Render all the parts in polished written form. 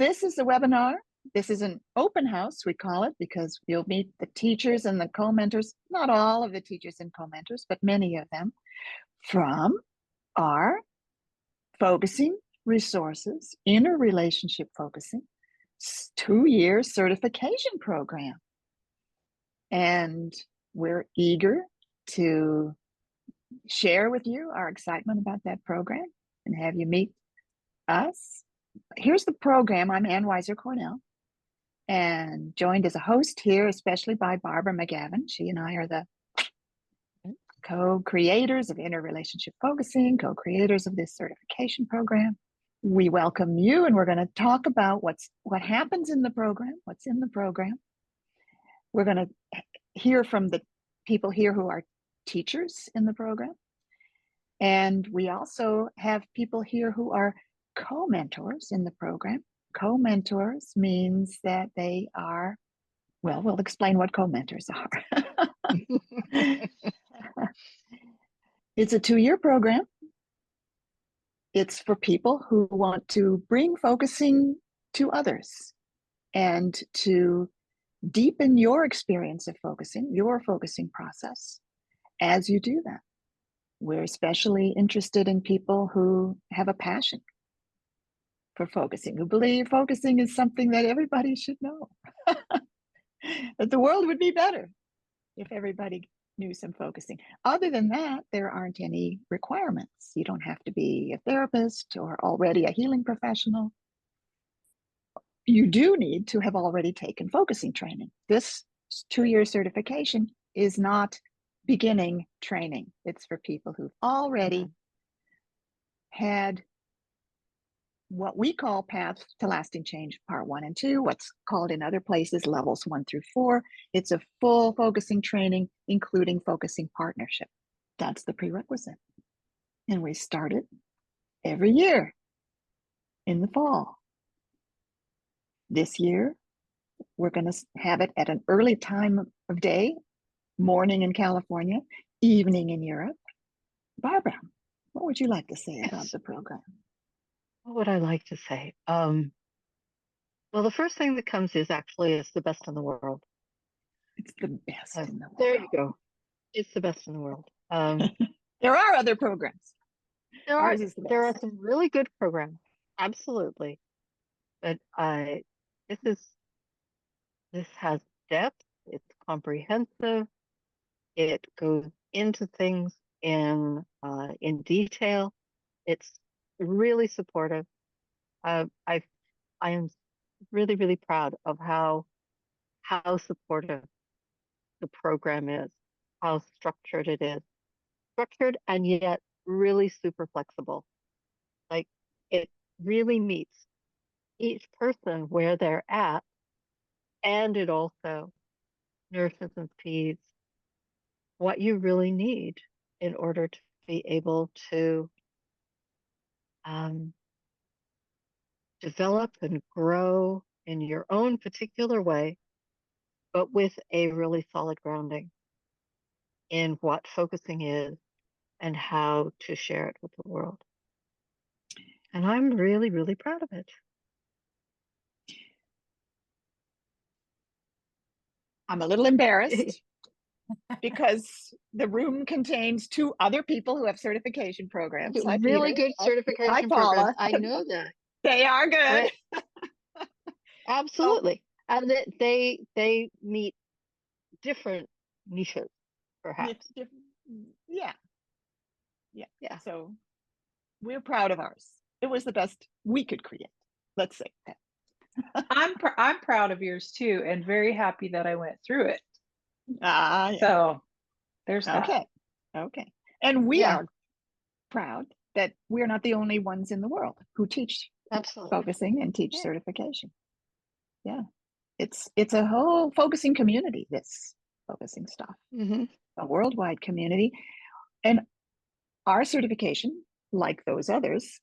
this is a webinar. This is an open house, we call it, because you'll meet the teachers and the co-mentors, not all of the teachers and co-mentors, but many of them, from our Focusing Resources, Interrelationship Focusing, 2-year certification program. And we're eager to share with you our excitement about that program and have you meet us. Here's the program. I'm Ann Weiser Cornell, and joined as a host here, especially by Barbara McGavin. She and I are the co-creators of Interrelationship Focusing, co-creators of this certification program. We welcome you, and we're going to talk about what happens in the program, what's in the program. We're going to hear from the people here who are teachers in the program. And we also have people here who are co-mentors in the program. Co-mentors means that they are, well, we'll explain what co-mentors are. It's a 2-year program. It's for people who want to bring focusing to others and to deepen your experience of focusing, your focusing process as you do that. We're especially interested in people who have a passion for focusing, who believe focusing is something that everybody should know. That the world would be better if everybody knew some focusing. Other than that, there aren't any requirements. You don't have to be a therapist or already a healing professional. You do need to have already taken focusing training. This 2-year certification is not beginning training. It's for people who've already had what we call Path to Lasting Change Part 1 and 2, what's called in other places levels 1 through 4. It's a full focusing training, including focusing partnership. That's the prerequisite. And we start it every year in the fall. This year, we're going to have it at an early time of day, morning in California, evening in Europe. Barbara, what would you like to say about the program? What would I like to say? Well, the first thing that comes is actually it's the best in the world. It's the best in the world. There you go. It's the best in the world. There are other programs. There are some really good programs, absolutely. But this has depth. It's comprehensive. It goes into things in detail. It's really supportive. I am really, really proud of how supportive the program is, how structured it is. Structured and yet really super flexible. Like, it really meets each person where they're at, and it also nurses and feeds what you really need in order to be able to develop and grow in your own particular way, but with a really solid grounding in what focusing is and how to share it with the world. And I'm really, really proud of it. I'm a little embarrassed because the room contains 2 other people who have certification programs. Hi, really Peter. good certification Hi, Paula. programs. I know that. They are good. Absolutely. And that they meet different niches, perhaps. Yeah. So we're proud of ours. It was the best we could create. Let's say that. I'm proud of yours too, and very happy that I went through it. Yeah. So there's that. Okay. And we are proud that we're not the only ones in the world who teach focusing and teach certification. Yeah. It's a whole focusing community, this focusing stuff. A worldwide community. And our certification, like those others,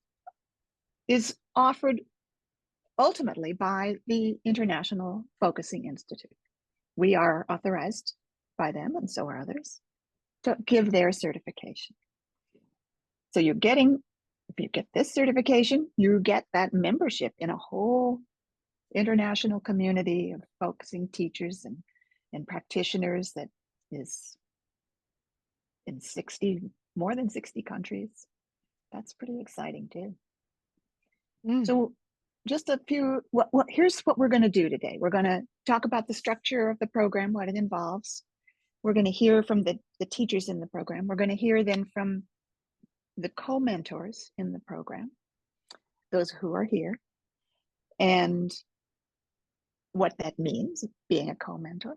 is offered ultimately by the International Focusing Institute. We are authorized by them, and so are others, to give their certification. So if you get this certification, you get that membership in a whole international community of focusing teachers and practitioners that is in more than 60 countries. That's pretty exciting too. So just a few, here's what we're going to do today. We're going to talk about the structure of the program, what it involves. We're going to hear from the teachers in the program. We're going to hear then from the co-mentors in the program, those who are here, and what that means, being a co-mentor.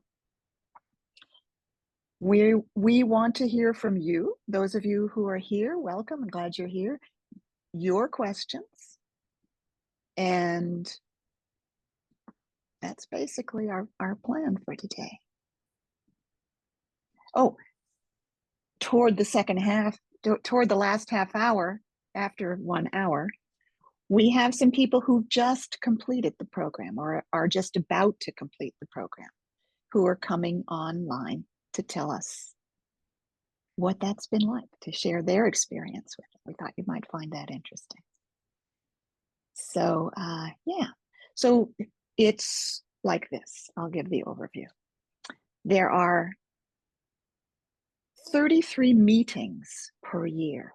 We want to hear from you, those of you who are here. Welcome, I'm glad you're here. Your questions. And that's basically our plan for today. Oh, toward the second half, toward the last half hour, after 1 hour, we have some people who just completed the program or are just about to complete the program, who are coming online to tell us what that's been like, to share their experience with it. We thought you might find that interesting. So yeah, so it's like this. I'll give the overview. There are 33 meetings per year.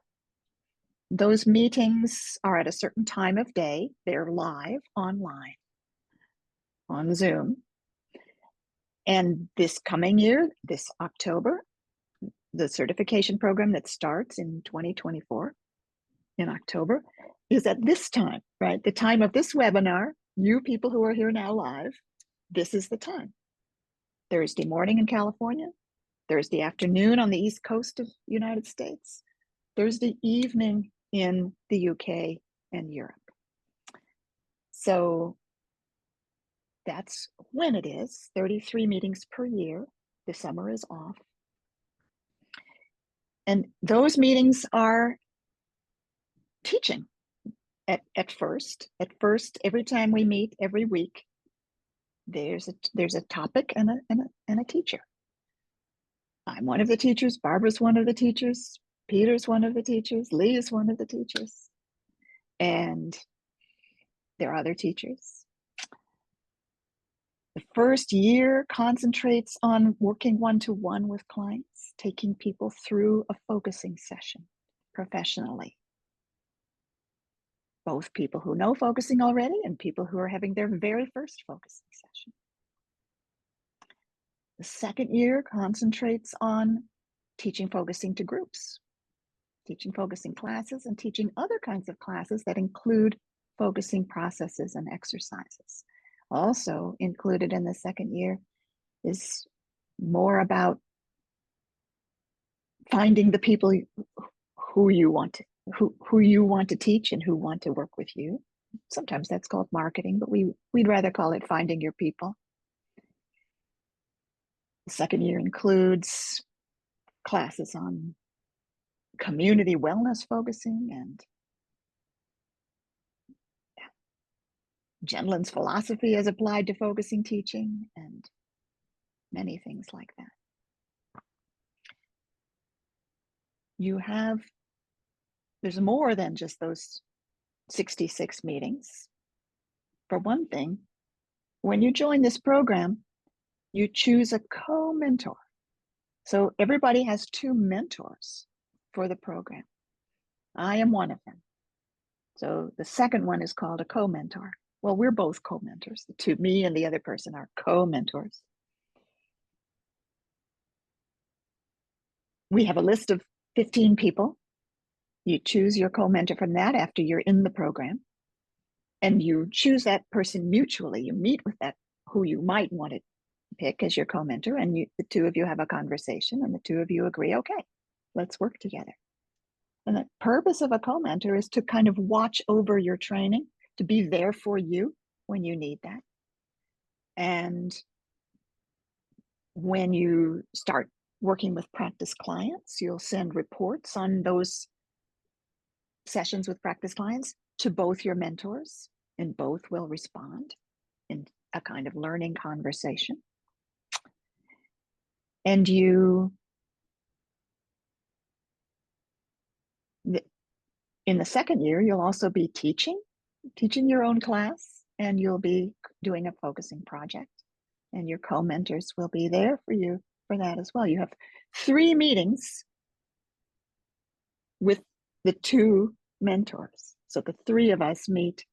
Those meetings are at a certain time of day. They're live online on Zoom. And this coming year, this October, the certification program that starts in 2024 in October is at this time, right? The time of this webinar, you people who are here now live, this is the time. Thursday morning in California, Thursday afternoon on the East Coast of the United States, Thursday evening in the UK and Europe. So that's when it is, 33 meetings per year. The summer is off. And those meetings are teaching at first. At first, every time we meet every week, there's a topic and a teacher. I'm one of the teachers, Barbara's one of the teachers, Peter's one of the teachers, Lee is one of the teachers, and there are other teachers. The first year concentrates on working one-to-one with clients, taking people through a focusing session professionally. Both people who know focusing already and people who are having their very first focusing session. The second year concentrates on teaching focusing to groups, teaching focusing classes, and teaching other kinds of classes that include focusing processes and exercises. Also included in the second year is more about finding the people who you want to teach and who want to work with you. Sometimes that's called marketing, but we'd rather call it finding your people. The second year includes classes on community wellness focusing and Genlin's philosophy as applied to focusing teaching and many things like that. There's more than just those 66 meetings. For one thing, when you join this program, you choose a co-mentor. So everybody has 2 mentors for the program. I am one of them. So the second one is called a co-mentor. Well, we're both co-mentors. Me and the other person are co-mentors. We have a list of 15 people. You choose your co-mentor from that after you're in the program. And you choose that person mutually. You meet with that who you might want to pick as your co-mentor, and the 2 of you have a conversation, and the 2 of you agree, okay, let's work together. And the purpose of a co-mentor is to kind of watch over your training, to be there for you when you need that. And when you start working with practice clients, you'll send reports on those sessions with practice clients to both your mentors, and both will respond in a kind of learning conversation. And in the second year, you'll also be teaching your own class. and you'll be doing a focusing project, and your co-mentors will be there for you for that as well. You have 3 meetings with the 2 mentors. So the 3 of us meet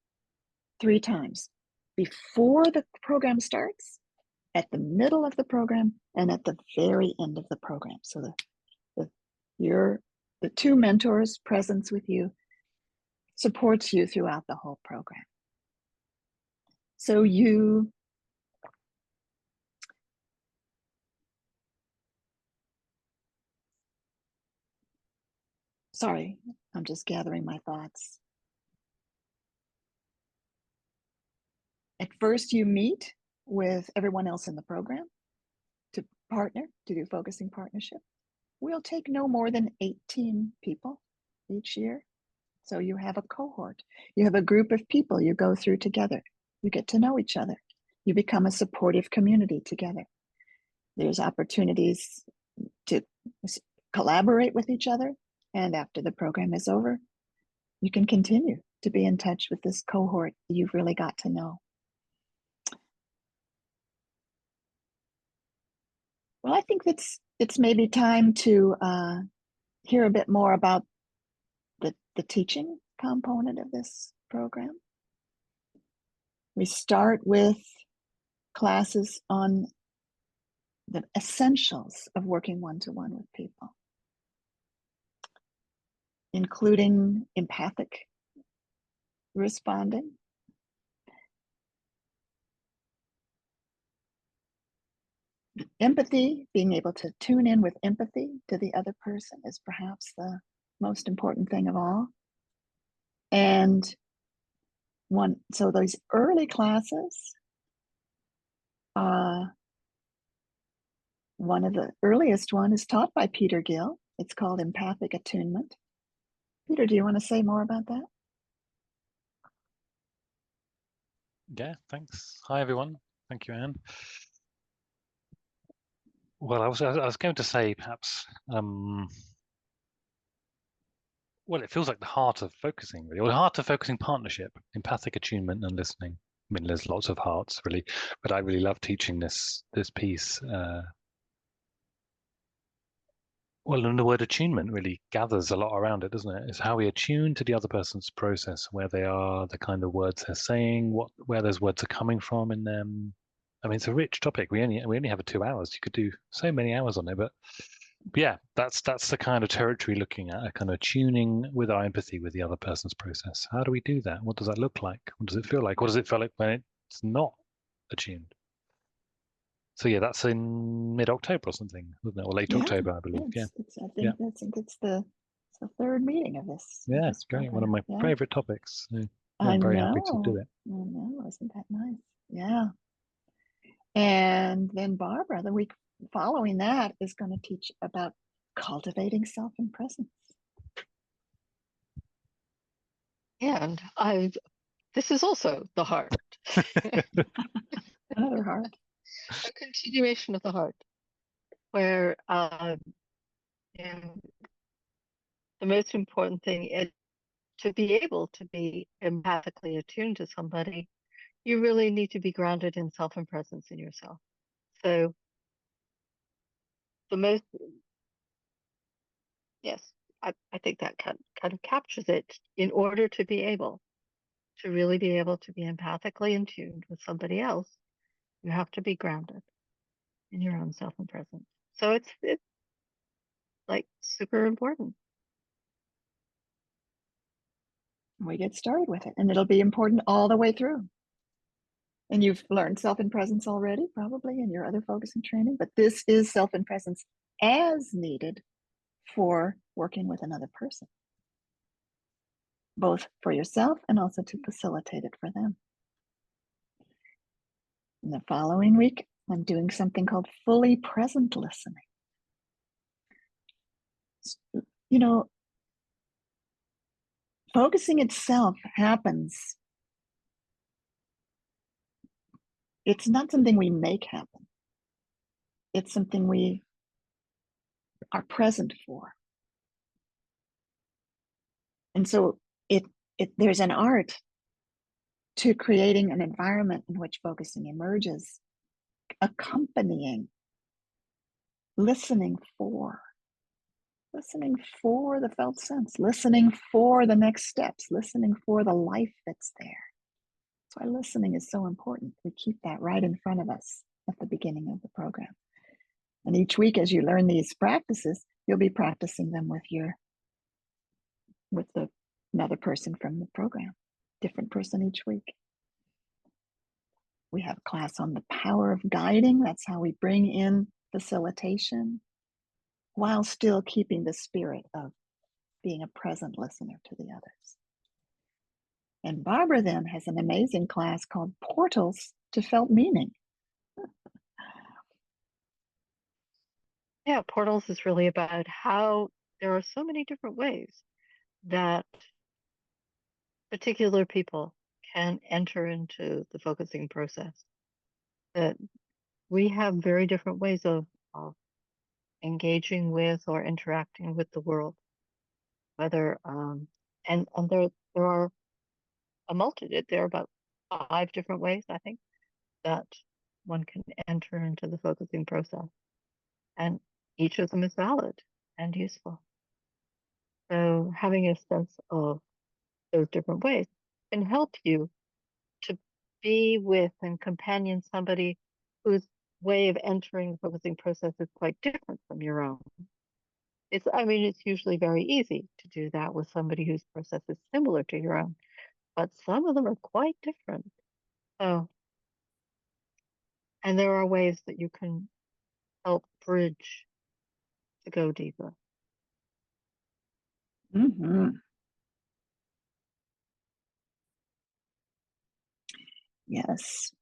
3 times before the program starts, at the middle of the program, and at the very end of the program. So the 2 mentors' presence with you supports you throughout the whole program. So sorry, I'm just gathering my thoughts. At first, you meet with everyone else in the program to partner, to do focusing partnership. We'll take no more than 18 people each year. So you have a cohort. You have a group of people you go through together. You get to know each other. You become a supportive community together. There's opportunities to collaborate with each other. And after the program is over, you can continue to be in touch with this cohort you've really got to know. Well, I think it's maybe time to hear a bit more about the teaching component of this program. We start with classes on the essentials of working one-to-one with people, including empathic responding, empathy, being able to tune in with empathy to the other person is perhaps the most important thing of all. And so those early classes, one of the earliest one is taught by Peter Gill. It's called Empathic Attunement. Peter, do you want to say more about that? Yeah, thanks. Hi, everyone. Thank you, Anne. Well, I was going to say perhaps, well, it feels like the heart of focusing, really, or the heart of focusing partnership, empathic attunement and listening. I mean, there's lots of hearts, really, but I really love teaching this piece. Well, and the word attunement really gathers a lot around it, doesn't it? It's how we attune to the other person's process, where they are, the kind of words they're saying, where those words are coming from in them. I mean, it's a rich topic. We only have 2 hours. You could do so many hours on it, but yeah, that's the kind of territory looking at, a kind of tuning with our empathy with the other person's process. How do we do that? What does that look like? What does it feel like? What does it feel like when it's not attuned? So yeah, that's in mid-October or something, wasn't it? Or late October, I believe. I Yeah. think it's the 3rd meeting of this. Yeah, this great. One of my favorite topics. So I'm very happy to do it. I know, isn't that nice? Yeah. And then Barbara, the week following that, is going to teach about cultivating self and presence. And this is also the heart. Another heart. A continuation of the heart, where the most important thing is to be able to be empathically attuned to somebody. You really need to be grounded in self and presence in yourself. So I think that kind of captures it. In order to be able to really be able to be empathically in tune with somebody else, you have to be grounded in your own self and presence. So it's like super important. We get started with it, and it'll be important all the way through. And you've learned self and presence already, probably in your other focusing training, but this is self and presence as needed for working with another person, both for yourself and also to facilitate it for them. In the following week, I'm doing something called fully present listening. You know, focusing itself happens. It's not something we make happen. It's something we are present for. And so there's an art to creating an environment in which focusing emerges, accompanying, listening for the felt sense, listening for the next steps, listening for the life that's there. That's why listening is so important. We keep that right in front of us at the beginning of the program. And each week, as you learn these practices, you'll be practicing them with another person from the program, different person each week. We have a class on the power of guiding. That's how we bring in facilitation while still keeping the spirit of being a present listener to the others. And Barbara then has an amazing class called Portals to Felt Meaning. Yeah, portals is really about how there are so many different ways that particular people can enter into the focusing process. That we have very different ways of engaging with or interacting with the world. Whether and there are a multitude. There are about 5 different ways, I think, that one can enter into the focusing process, and each of them is valid and useful. So having a sense of those different ways can help you to be with and companion somebody whose way of entering the focusing process is quite different from your own. It's usually very easy to do that with somebody whose process is similar to your own, but some of them are quite different. So, and there are ways that you can help bridge to go deeper. Mm-hmm. Yes.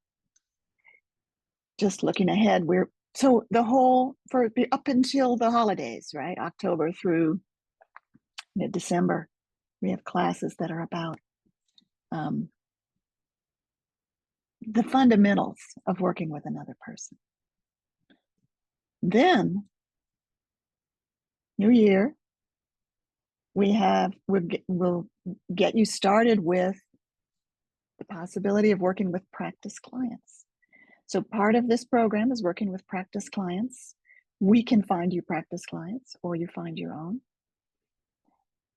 Just looking ahead, so the whole up until the holidays, right? October through mid-December, we have classes that are about the fundamentals of working with another person. Then, new year, we'll get you started with the possibility of working with practice clients. So part of this program is working with practice clients. We can find you practice clients, or you find your own.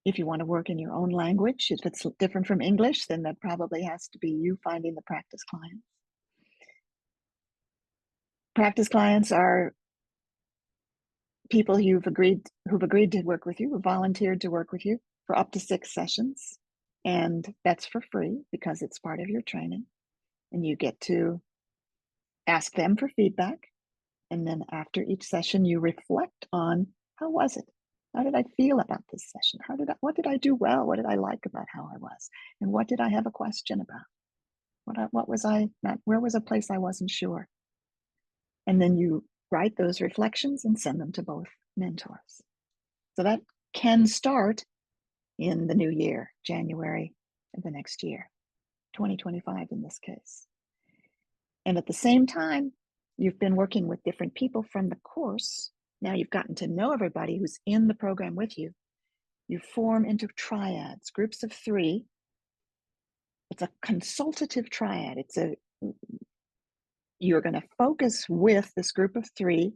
If you want to work in your own language, if it's different from English, then that probably has to be you finding the practice clients. Practice clients are people who've agreed to work with you, who volunteered to work with you for up to 6 sessions. And that's for free because it's part of your training. And you get to ask them for feedback. And then after each session, you reflect on, how was it? How did I feel about this session? What did I do well? What did I like about how I was? And what did I have a question about? Where was a place I wasn't sure? And then you write those reflections and send them to both mentors. So that can start in the new year, January of the next year, 2025 in this case. And at the same time, you've been working with different people from the course. Now you've gotten to know everybody who's in the program with you. You form into triads, groups of 3. It's a consultative triad. You're going to focus with this group of 3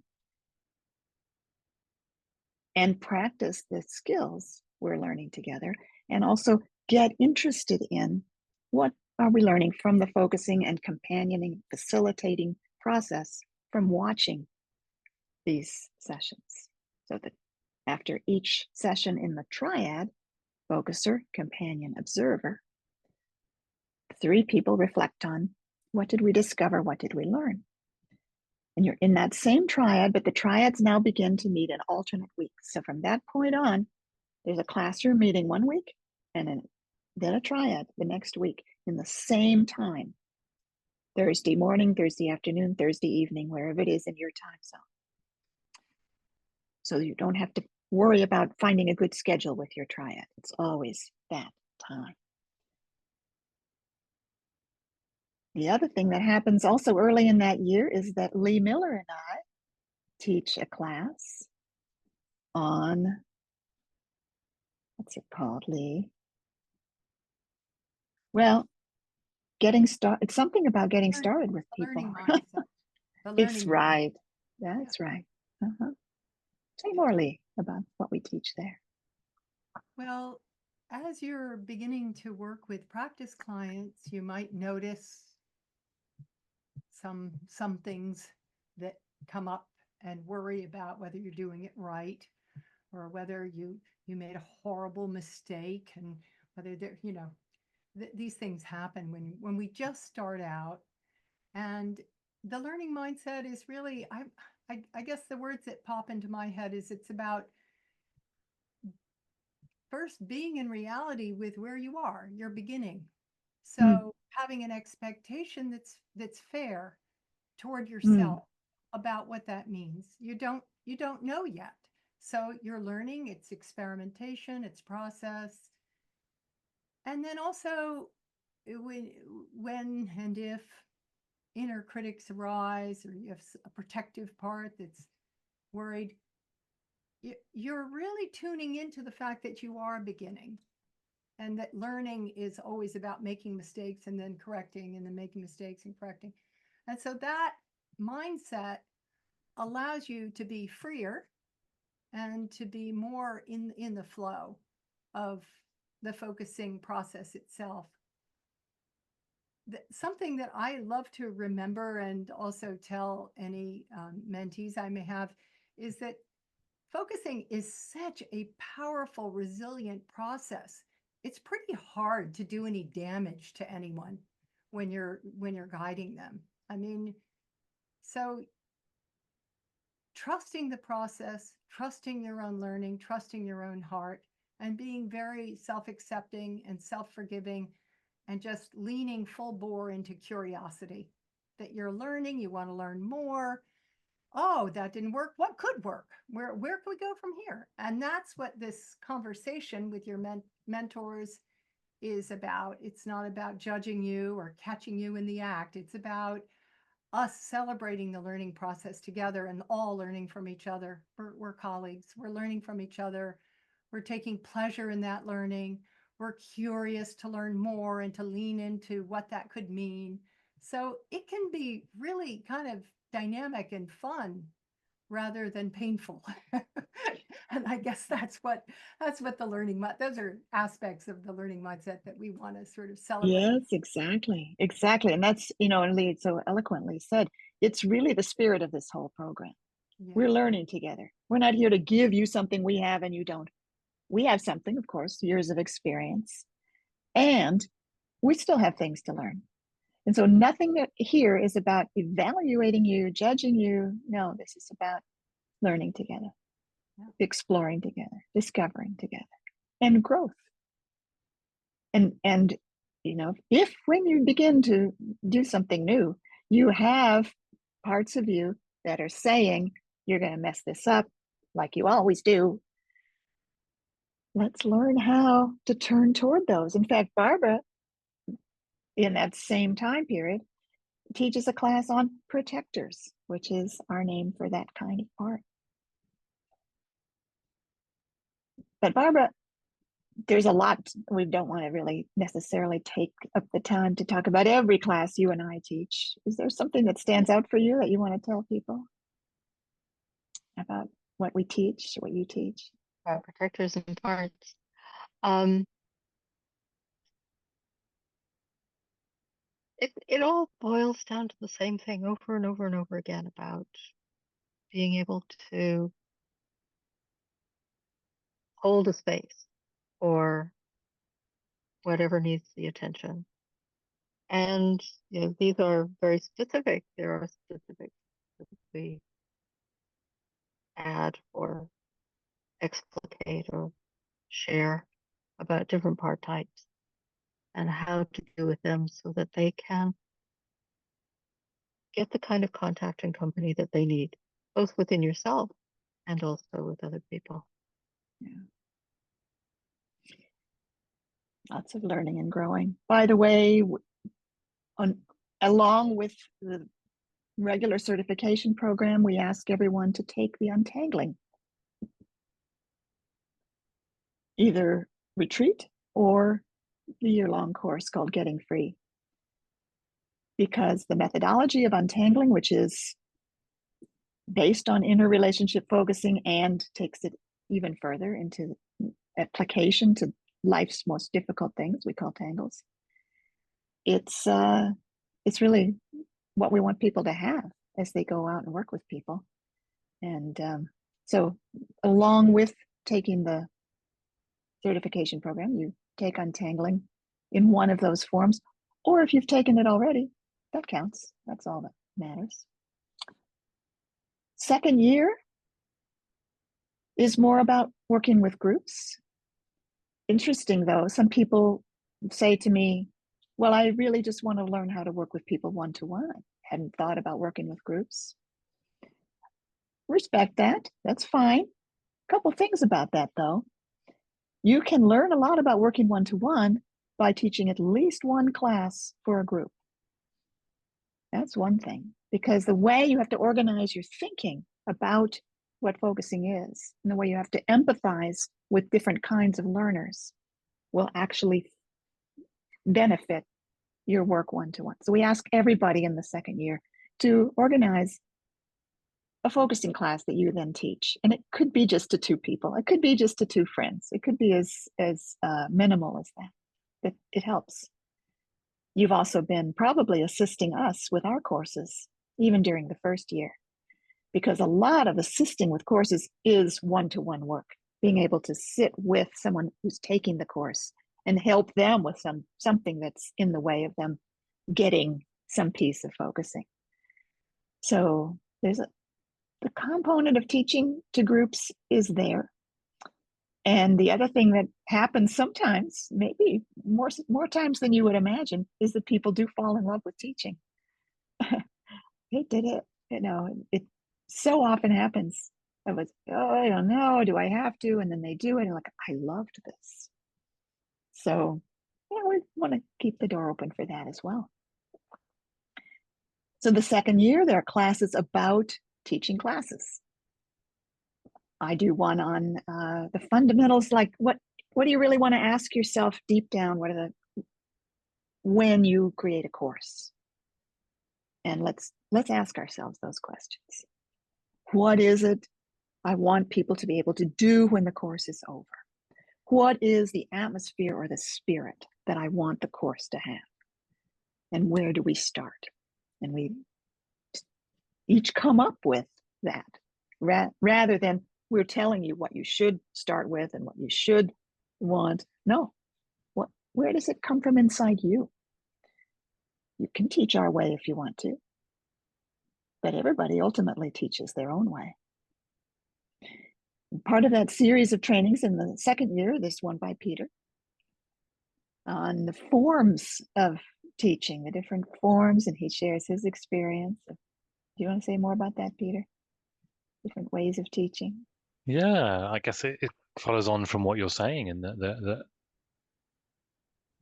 and practice the skills we're learning together, and also get interested in what are we learning from the focusing and companioning, facilitating process from watching these sessions. So that after each session in the triad, focuser, companion, observer, 3 people reflect on, what did we discover? What did we learn? And you're in that same triad, but the triads now begin to meet in alternate weeks. So from that point on, there's a classroom meeting one week, and then a triad the next week in the same time. Thursday morning, Thursday afternoon, Thursday evening, wherever it is in your time zone. So you don't have to worry about finding a good schedule with your triad. It's always that time. The other thing that happens also early in that year is that Lee Miller and I teach a class on, what's it called, Lee? Well, getting started. It's something about getting Learn- started with the learning people. mindset. The learning It's mindset. right. That's right. Say more, Lee, about what we teach there. Well, as you're beginning to work with practice clients, you might notice some things that come up and worry about whether you're doing it right or whether you made a horrible mistake, and whether there, these things happen when we just start out. And the learning mindset is really, I guess the words that pop into my head is it's about first being in reality with where you are, you're beginning. So having an expectation that's fair toward yourself about what that means. You don't know yet. So you're learning, it's experimentation, it's process. And then also when and if inner critics arise, or you have a protective part that's worried, you're really tuning into the fact that you are beginning, and that learning is always about making mistakes and then correcting, and then making mistakes and correcting. And so that mindset allows you to be freer and to be more in the flow of the focusing process itself. Something that I love to remember and also tell any mentees I may have is that focusing is such a powerful, resilient process. It's pretty hard to do any damage to anyone when you're guiding them. I mean, so trusting the process, trusting your own learning, trusting your own heart, and being very self-accepting and self-forgiving, and just leaning full bore into curiosity that you're learning, you want to learn more. Oh, that didn't work. What could work? Where can we go from here? And that's what this conversation with your mentors is about. It's not about judging you or catching you in the act. It's about us celebrating the learning process together and all learning from each other. We're colleagues. We're learning from each other. We're taking pleasure in that learning. We're curious to learn more and to lean into what that could mean. So it can be really kind of dynamic and fun rather than painful. And I guess that's what the learning, those are aspects of the learning mindset that we want to sort of celebrate. Yes, exactly. And that's, and Lee so eloquently said, it's really the spirit of this whole program. Yeah. We're learning together. We're not here to give you something we have and you don't. We have something, of course, years of experience, and we still have things to learn. And so nothing that here is about evaluating you, judging you. No, this is about learning together, exploring together, discovering together, and growth. And if when you begin to do something new, you have parts of you that are saying you're going to mess this up like you always do, let's learn how to turn toward those. In fact, Barbara, in that same time period, teaches a class on protectors, which is our name for that kind of part. But Barbara, there's a lot. We don't want to really necessarily take up the time to talk about every class you and I teach. Is there something that stands out for you that you want to tell people about what we teach, what you teach? Protectors and parts. It all boils down to the same thing over and over and over again about being able to hold a space or whatever needs the attention. And these are very specific. There are specifics that we add or explicate or share about different part types and how to deal with them so that they can get the kind of contact and company that they need, both within yourself and also with other people. Yeah. Lots of learning and growing. By the way, along with the regular certification program, we ask everyone to take the untangling, either retreat or the year-long course called Getting Free. because the methodology of untangling, which is based on interrelationship focusing and takes it even further into application to life's most difficult things we call tangles. It's really what we want people to have as they go out and work with people. And so along with taking the certification program, you take untangling in one of those forms, or if you've taken it already, that counts. That's all that matters. Second year is more about working with groups. Interesting though, some people say to me, well, I really just want to learn how to work with people one-to-one. I hadn't thought about working with groups. Respect that, that's fine. A couple things about that though. You can learn a lot about working one-to-one by teaching at least one class for a group. That's one thing, because the way you have to organize your thinking about what focusing is, and the way you have to empathize with different kinds of learners will actually benefit your work one-to-one. So we ask everybody in the second year to organize a focusing class that you then teach. And it could be just to 2 people. It could be just to 2 friends. It could be as minimal as that, but it helps. You've also been probably assisting us with our courses, even during the first year, because a lot of assisting with courses is one-to-one work, being able to sit with someone who's taking the course and help them with something that's in the way of them getting some piece of focusing. So there's the component of teaching to groups is there. And the other thing that happens sometimes, maybe more times than you would imagine, is that people do fall in love with teaching. They did it, it so often happens. I was, oh, I don't know, do I have to? And then they do it, and like, I loved this. So yeah, we want to keep the door open for that as well. So the second year, there are classes about teaching classes. I do one on the fundamentals, like what do you really want to ask yourself deep down? What are when you create a course? And let's ask ourselves those questions. What is it I want people to be able to do when the course is over? What is the atmosphere or the spirit that I want the course to have? And where do we start? And we each come up with that rather than we're telling you what you should start with and what you should want. No, where does it come from inside you? You can teach our way if you want to, but everybody ultimately teaches their own way. Part of that series of trainings in the second year, this one by Peter, on the forms of teaching, the different forms, and he shares his experience. Do you want to say more about that, Peter? Different ways of teaching? Yeah, I guess it follows on from what you're saying, and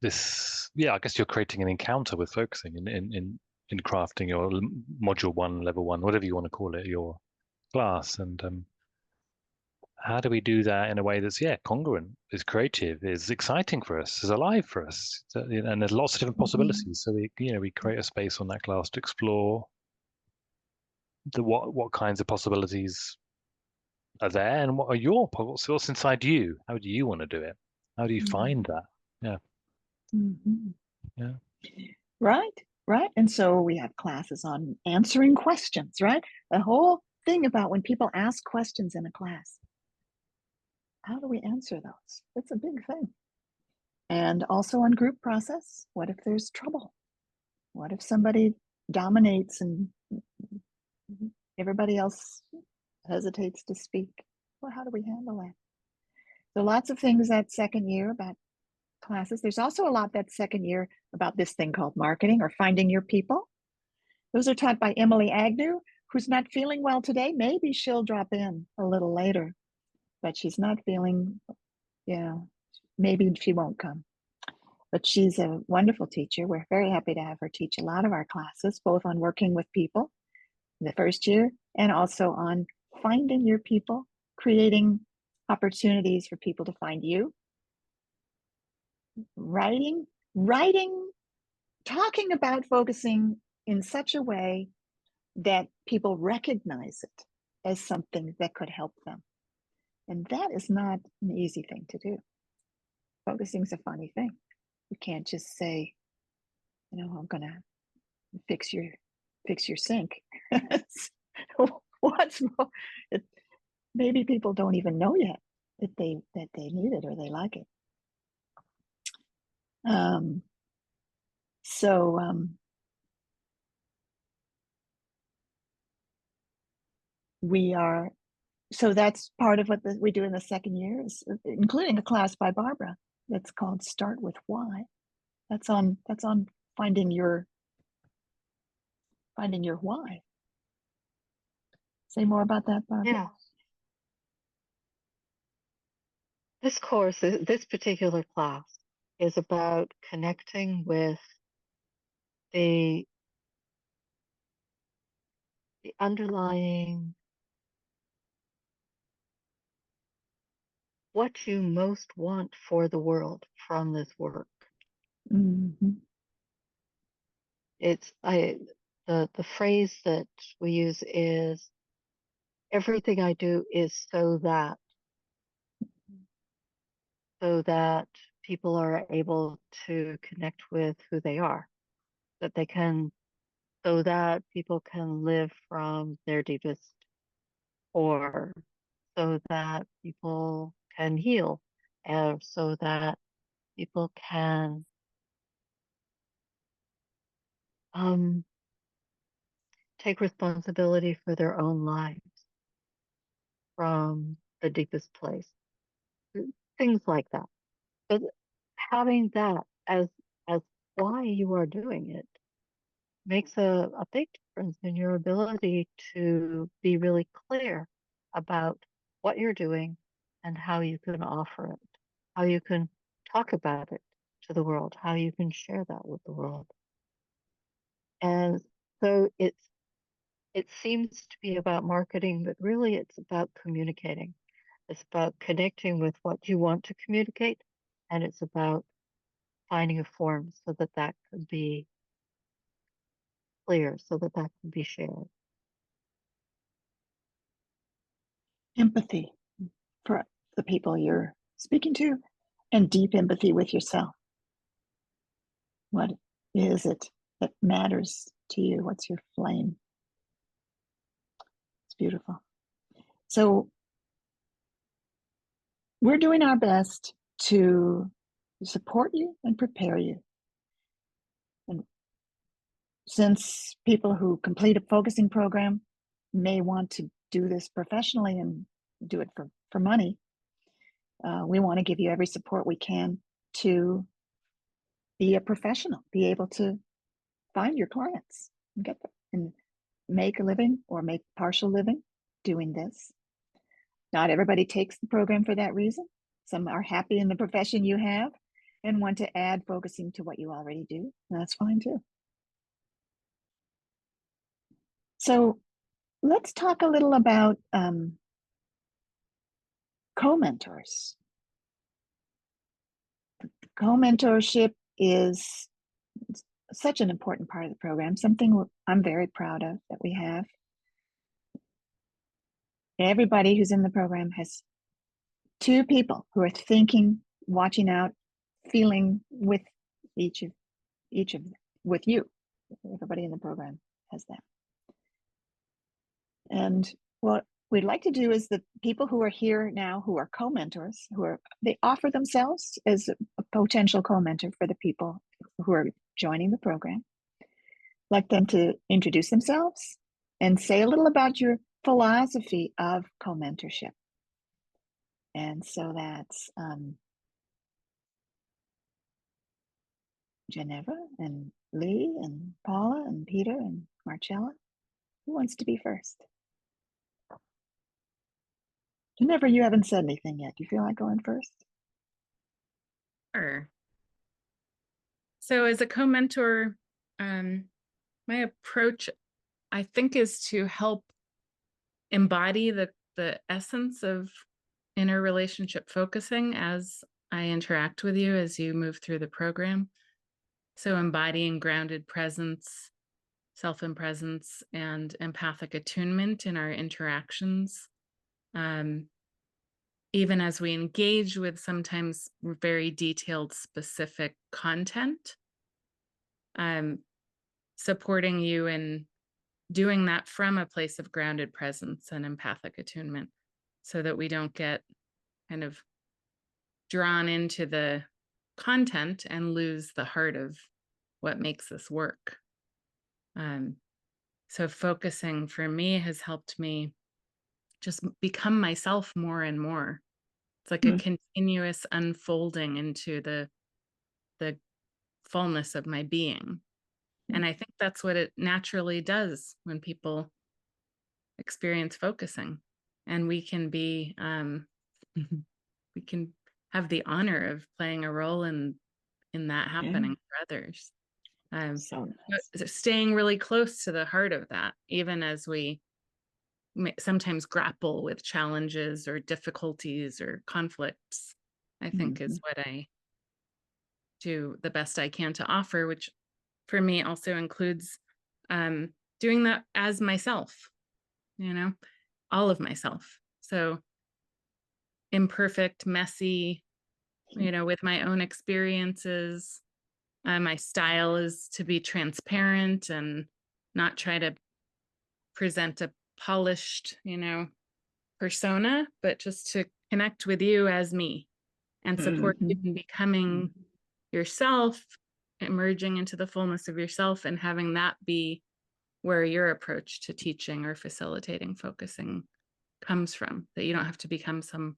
this, I guess you're creating an encounter with focusing in crafting your module 1, level 1, whatever you want to call it, your class. And how do we do that in a way that's congruent, is creative, is exciting for us, is alive for us, and there's lots of different possibilities. So we create a space on that class to explore what kinds of possibilities are there, and what are what's inside you. How do you want to do it? How do you find that? Yeah. Mm-hmm. Yeah. Right. And so we have classes on answering questions, right? The whole thing about when people ask questions in a class, how do we answer those? It's a big thing. And also on group process, what if there's trouble? What if somebody dominates and everybody else hesitates to speak? Well, how do we handle that? So lots of things that second year about classes. There's also a lot that second year about this thing called marketing or finding your people. Those are taught by Emily Agnew, who's not feeling well today. Maybe she'll drop in a little later, but she's not feeling, maybe she won't come. But she's a wonderful teacher. We're very happy to have her teach a lot of our classes, both on working with people in the first year and also on finding your people, creating opportunities for people to find you. Writing, talking about focusing in such a way that people recognize it as something that could help them. And that is not an easy thing to do. Focusing is a funny thing. You can't just say, I'm gonna fix your sink. What's more, maybe people don't even know yet that they need it or they like it. So that's part of what we do in the second year, is including a class by Barbara that's called Start with Why. That's on finding your why. Say more about that, Barbara. Yeah. This course, this particular class, is about connecting with the underlying, what you most want for the world from this work. Mm-hmm. The phrase that we use is, everything I do is so that people are able to connect with who they are, so that people can live from their deepest, or so that people can heal, and so that people can take responsibility for their own lives from the deepest place. Things like that. But having that as why you are doing it makes a big difference in your ability to be really clear about what you're doing and how you can offer it, how you can talk about it to the world, how you can share that with the world. And so it seems to be about marketing, but really it's about communicating. It's about connecting with what you want to communicate, and it's about finding a form so that that could be clear, so that that can be shared. Empathy for the people you're speaking to, and deep empathy with yourself. What is it that matters to you? What's your flame? It's beautiful. So we're doing our best to support you and prepare you. And since people who complete a focusing program may want to do this professionally and do it for money, we want to give you every support we can to be a professional, be able to find your clients and get them and make a living or make partial living doing this. Not everybody takes the program for that reason. Some are happy in the profession you have and want to add focusing to what you already do. That's fine too. So let's talk a little about co-mentors. Co-mentorship is such an important part of the program, something I'm very proud of that we have. Everybody who's in the program has two people who are thinking, watching out, feeling with each of with you. Everybody in the program has that. And what we'd like to do is the people who are here now, who are co-mentors, they offer themselves as a potential co-mentor for the people who are joining the program. I'd like them to introduce themselves and say a little about your philosophy of co-mentorship. And so that's Geneva and Lee and Paula and Peter and Marcella. Who wants to be first? Geneva, you haven't said anything yet. Do you feel like going first? Sure. So as a co-mentor, my approach, I think, is to help embody the essence of inner relationship focusing as I interact with you as you move through the program. So embodying grounded presence, self-presence and empathic attunement in our interactions. Even as we engage with sometimes very detailed, specific content, supporting you in doing that from a place of grounded presence and empathic attunement, so that we don't get kind of drawn into the content and lose the heart of what makes this work. So focusing for me has helped me just become myself more and more. It's like a continuous unfolding into the fullness of my being. And I think that's what it naturally does when people experience focusing. And we can be, we can have the honor of playing a role in that happening for others. So nice. Staying really close to the heart of that, even as we sometimes grapple with challenges or difficulties or conflicts, I think is what I do the best I can to offer, which for me also includes doing that as myself, all of myself. So imperfect, messy, with my own experiences. My style is to be transparent and not try to present a polished, persona, but just to connect with you as me and support you in becoming yourself, emerging into the fullness of yourself, and having that be where your approach to teaching or facilitating focusing comes from, that you don't have to become some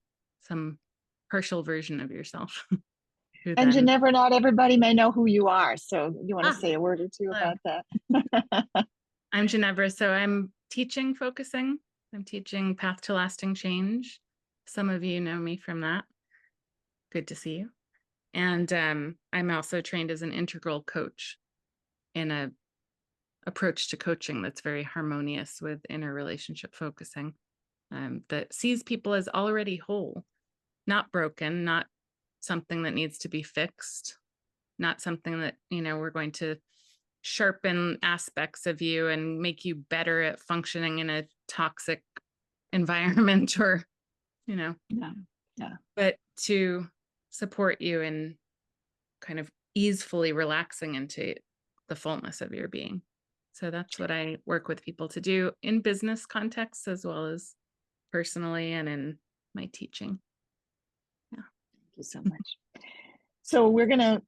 partial version of yourself. And Ginevra, not everybody may know who you are, so you want to say a word or two hello. about that? I'm Ginevra, so I'm teaching focusing. I'm teaching Path to Lasting Change. Some of you know me from that. Good to see you. And I'm also trained as an integral coach in a approach to coaching that's very harmonious with inner relationship focusing, that sees people as already whole, not broken, not something that needs to be fixed, not something that, we're going to sharpen aspects of you and make you better at functioning in a toxic environment or, but to support you in kind of easefully relaxing into the fullness of your being. So that's what I work with people to do in business contexts as well as personally and in my teaching. Yeah. Thank you so much. So we're going to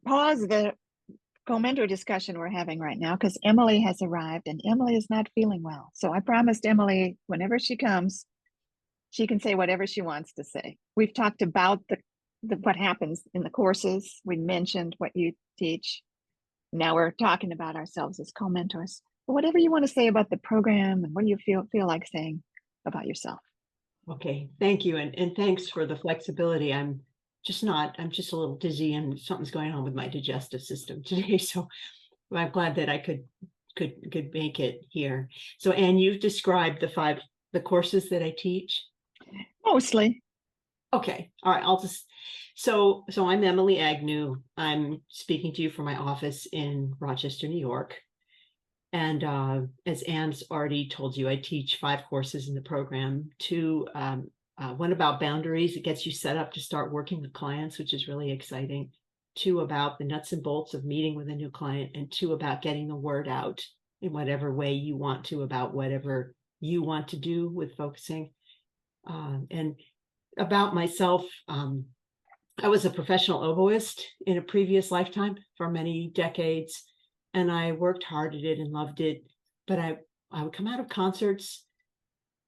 pause the co-mentor discussion we're having right now because Emily has arrived and Emily is not feeling well. So I promised Emily whenever she comes, she can say whatever she wants to say. We've talked about the what happens in the courses. We mentioned what you teach. Now we're talking about ourselves as co-mentors. But whatever you want to say about the program and what do you feel like saying about yourself? Okay, thank you. And thanks for the flexibility. I'm just a little dizzy and something's going on with my digestive system today. So I'm glad that I could make it here. So Ann, you've described the courses that I teach. Mostly. Okay. All right. So I'm Emily Agnew. I'm speaking to you from my office in Rochester, New York. And as Ann's already told you, I teach 5 courses in the program. 2, one about boundaries. It gets you set up to start working with clients, which is really exciting. 2 about the nuts and bolts of meeting with a new client, and 2 about getting the word out in whatever way you want to about whatever you want to do with focusing. And about myself, I was a professional oboist in a previous lifetime for many decades. And I worked hard at it and loved it. But I would come out of concerts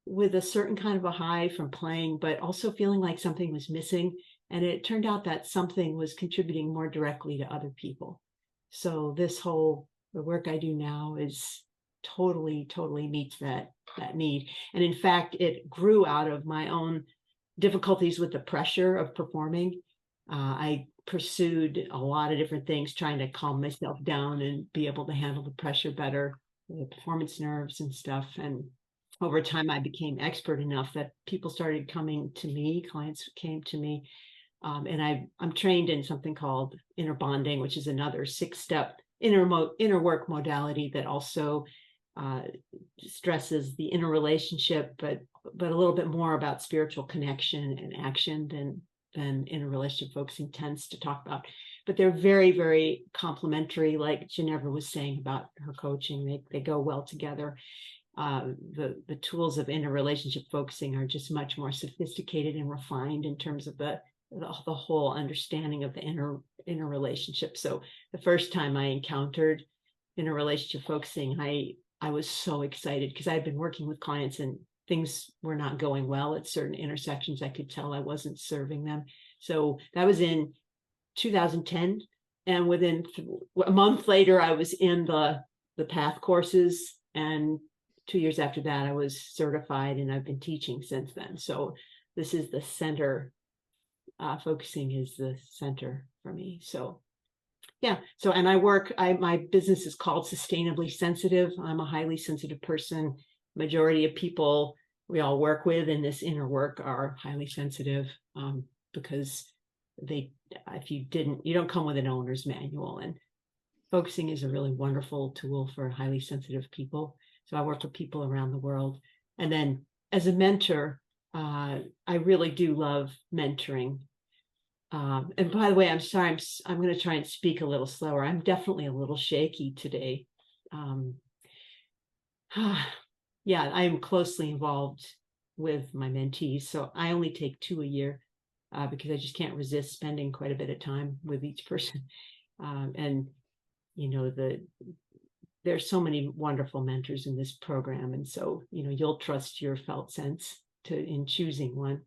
with a certain kind of a high from playing, but also feeling like something was missing. And it turned out that something was contributing more directly to other people. So the work I do now is totally meets that need. And in fact, it grew out of my own difficulties with the pressure of performing. I pursued a lot of different things, trying to calm myself down and be able to handle the pressure better, the performance nerves and stuff. And over time, I became expert enough that people started coming to me, clients came to me. And I'm trained in something called inner bonding, which is another 6-step inner work modality that also stresses the interrelationship, but a little bit more about spiritual connection and action than interrelationship focusing tends to talk about. But they're very, very complementary, like Ginevra was saying about her coaching. They go well together. The tools of interrelationship focusing are just much more sophisticated and refined in terms of the whole understanding of the interrelationship. So the first time I encountered interrelationship focusing, I was so excited because I had been working with clients and things were not going well at certain intersections. I could tell I wasn't serving them. So that was in 2010. And within a month later, I was in the PATH courses. And 2 years after that, I was certified, and I've been teaching since then. So this is the center. Focusing is the center for me. So yeah. So, and my business is called Sustainably Sensitive. I'm a highly sensitive person. Majority of people we all work with in this inner work are highly sensitive, because you don't come with an owner's manual, and focusing is a really wonderful tool for highly sensitive people. So I work with people around the world. And then as a mentor, I really do love mentoring. And by the way, I'm sorry, I'm going to try and speak a little slower. I'm definitely a little shaky today. Yeah, I am closely involved with my mentees. So I only take 2 a year because I just can't resist spending quite a bit of time with each person. And, you know, there's so many wonderful mentors in this program. And so, you know, you'll trust your felt sense in choosing one.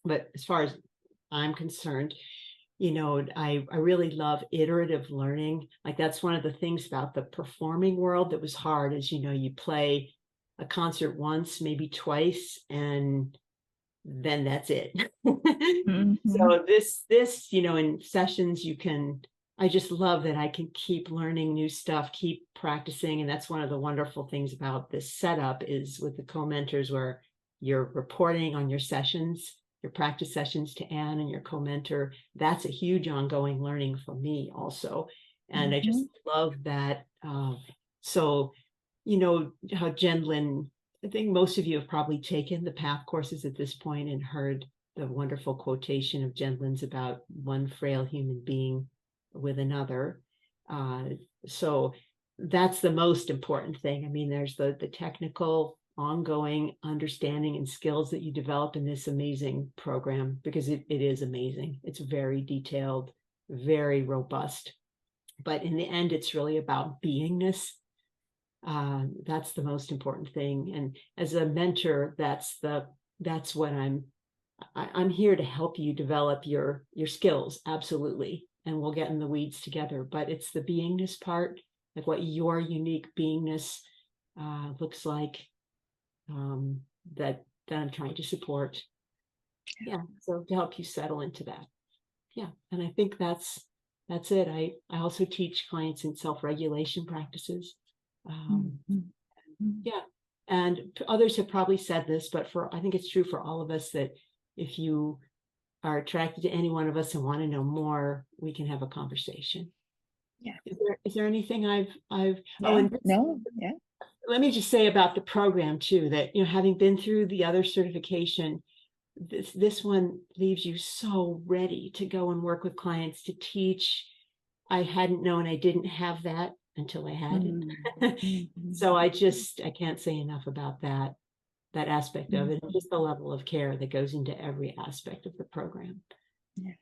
But as far as I'm concerned, you know, I really love iterative learning. Like that's one of the things about the performing world that was hard is, you know, you play a concert once, maybe twice, and then that's it. So this, you know, in sessions I just love that I can keep learning new stuff, keep practicing. And that's one of the wonderful things about this setup is with the co-mentors where you're reporting on your sessions, your practice sessions to Ann and your co-mentor. That's a huge ongoing learning for me also. And I just love that. So, you know, how Jen Lynn, I think most of you have probably taken the PATH courses at this point and heard the wonderful quotation of Jen Lynn's about one frail human being with another. So that's the most important thing. I mean, there's the technical ongoing understanding and skills that you develop in this amazing program, because it is amazing. It's very detailed, very robust. But in the end, it's really about beingness. That's the most important thing. And as a mentor, that's what I'm here to help you develop your skills. Absolutely. And we'll get in the weeds together, but it's the beingness part, like what your unique beingness looks like, that I'm trying to support. Yeah. So to help you settle into that. Yeah. And I think that's it. I also teach clients in self-regulation practices. Yeah. And others have probably said this, but I think it's true for all of us that if you are attracted to any one of us and want to know more, we can have a conversation. Yeah. Is there anything I've no. Yeah. Let me just say about the program too, that, you know, having been through the other certification, this one leaves you so ready to go and work with clients, to teach. I hadn't known I didn't have that until I had it. So I can't say enough about that aspect of it, and just the level of care that goes into every aspect of the program. Yeah.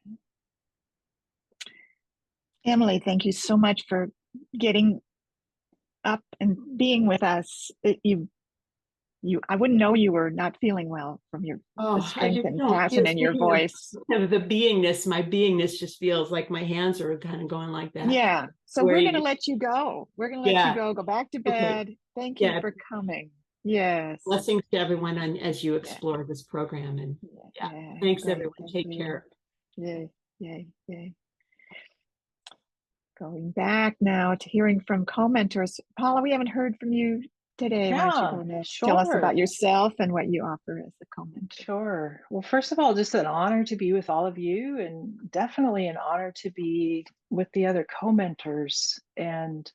Emily, thank you so much for getting up and being with us. I wouldn't know you were not feeling well from the strength and passion in your voice. The beingness, my beingness just feels like my hands are kind of going like that. Yeah. So we're going to let you go. We're going to let you go back to bed. Okay. Thank you for coming. Yes. Blessings to everyone as you explore this program. And thanks everyone. Take care. Yay. Going back now to hearing from co-mentors. Paula, we haven't heard from you today. Why don't you Yeah, go and tell us sure. about yourself and what you offer as a commenter? Sure. Well, first of all, just an honor to be with all of you, and definitely an honor to be with the other commenters. And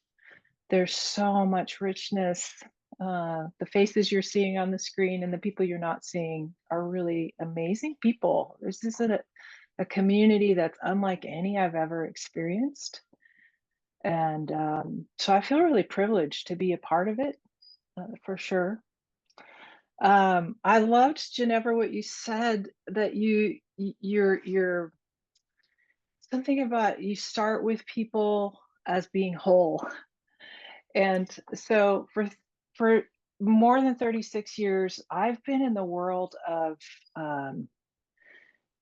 there's so much richness. The faces you're seeing on the screen and the people you're not seeing are really amazing people. This is a community that's unlike any I've ever experienced. And so I feel really privileged to be a part of it, for sure. I loved, Ginevra, what you said, that you're something about you start with people as being whole. And so for more than 36 years, I've been in the world of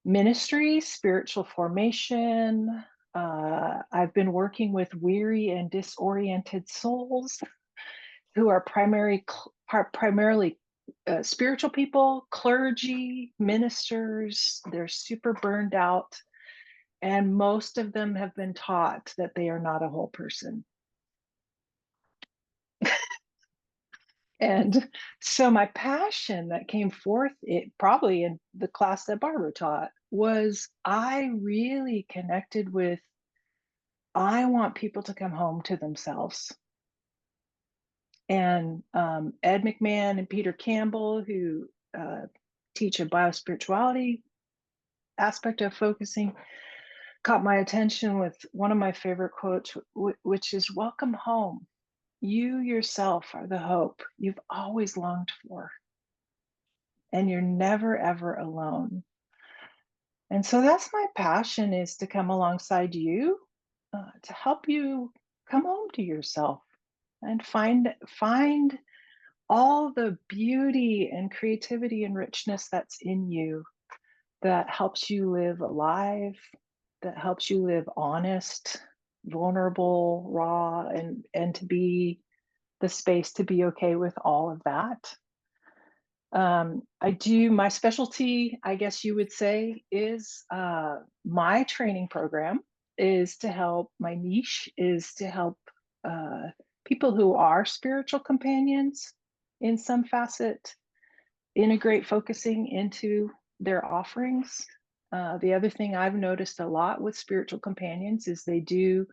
ministry, spiritual formation. I've been working with weary and disoriented souls who are primarily spiritual people, clergy, ministers. They're super burned out. And most of them have been taught that they are not a whole person. And so my passion that came forth, it probably in the class that Barbara taught, was I really connected with, I want people to come home to themselves. And Ed McMahon and Peter Campbell, who teach a biospirituality aspect of focusing, caught my attention with one of my favorite quotes, which is, "Welcome home. You yourself are the hope you've always longed for, and you're never, ever alone." And so that's my passion, is to come alongside you, to help you come home to yourself and find all the beauty and creativity and richness that's in you, that helps you live alive, that helps you live honest, vulnerable, raw, and to be the space to be okay with all of that. My specialty, I guess you would say, is my training program is to help, my niche is to help people who are spiritual companions in some facet integrate focusing into their offerings. The other thing I've noticed a lot with spiritual companions is they do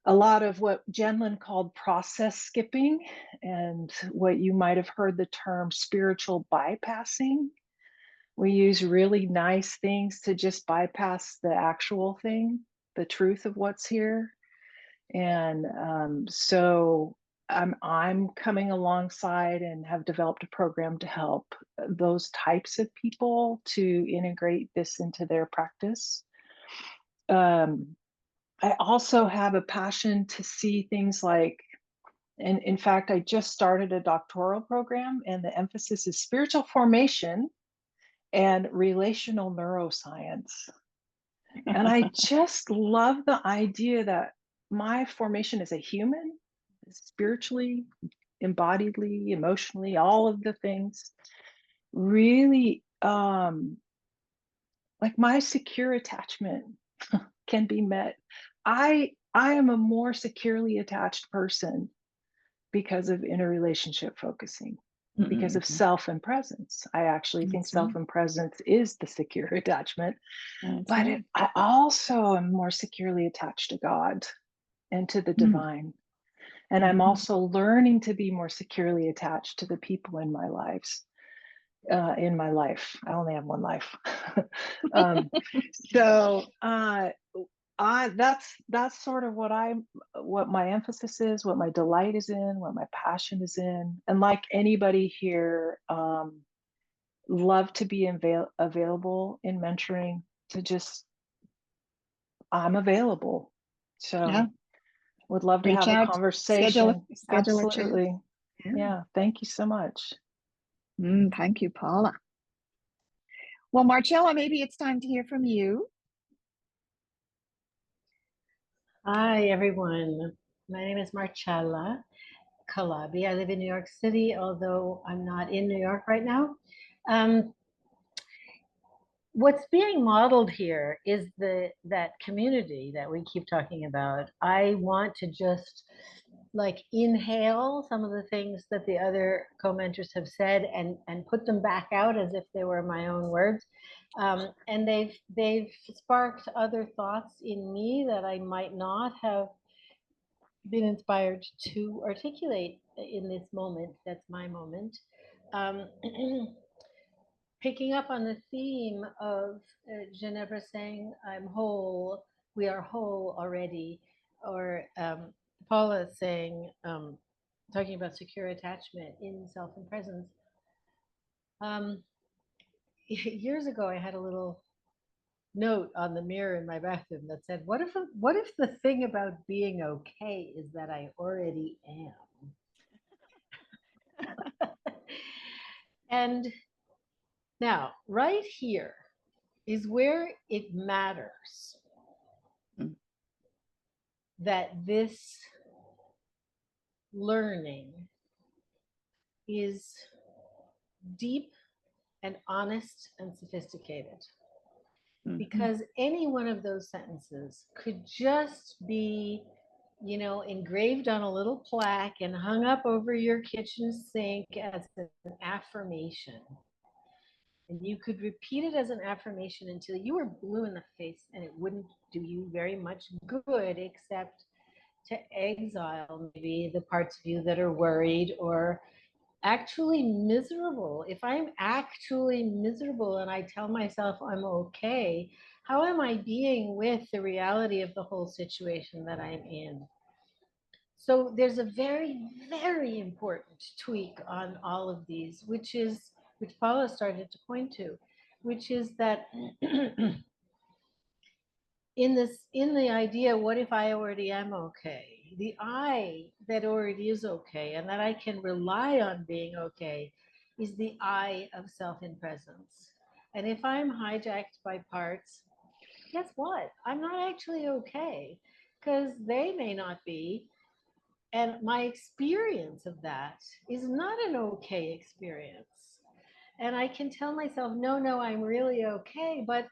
a lot of what Jenlin called process skipping, and what you might have heard the term spiritual bypassing. We use really nice things to just bypass the actual thing, the truth of what's here. And so I'm coming alongside and have developed a program to help those types of people to integrate this into their practice. I also have a passion to see things like, and in fact, I just started a doctoral program, and the emphasis is spiritual formation and relational neuroscience. And I just love the idea that my formation as a human, spiritually, embodiedly, emotionally, all of the things, really like my secure attachment can be met. I am a more securely attached person because of interrelationship focusing, because of self and presence. I actually think self and presence is the secure attachment. But I also am more securely attached to God and to the divine. And I'm also learning to be more securely attached to the people in my lives. In my life, I only have one life. So that's sort of what my emphasis is, what my delight is in, what my passion is in. And like anybody here, love to be available in mentoring, to just, I'm available. So Yeah. would love to Reach have a out, conversation. schedule a chat. Absolutely. Yeah. Thank you so much. Thank you, Paula. Well, Marcella, maybe it's time to hear from you. Hi, everyone. My name is Marcella Calabi. I live in New York City, although I'm not in New York right now. What's being modeled here is that community that we keep talking about. I want to just like inhale some of the things that the other co-mentors have said and put them back out as if they were my own words. And they've sparked other thoughts in me that I might not have been inspired to articulate in this moment. That's my moment. Um, Picking up on the theme of Ginevra saying, I'm whole, we are whole already, or Paula saying, talking about secure attachment in self and presence. Years ago, I had a little note on the mirror in my bathroom that said, what if the thing about being okay is that I already am? And now, right here is where it matters that this learning is deep and honest and sophisticated. Because any one of those sentences could just be, you know, engraved on a little plaque and hung up over your kitchen sink as an affirmation. And you could repeat it as an affirmation until you were blue in the face, and it wouldn't do you very much good except to exile maybe the parts of you that are worried or actually miserable. If I'm actually miserable and I tell myself I'm okay, how am I being with the reality of the whole situation that I'm in? So there's a very, very important tweak on all of these, which Paula started to point to, which is that in the idea, what if I already am okay? The I that already is okay and that I can rely on being okay is the I of self in presence. And if I'm hijacked by parts, guess what? I'm not actually okay because they may not be. And my experience of that is not an okay experience. And I can tell myself, no, I'm really okay. But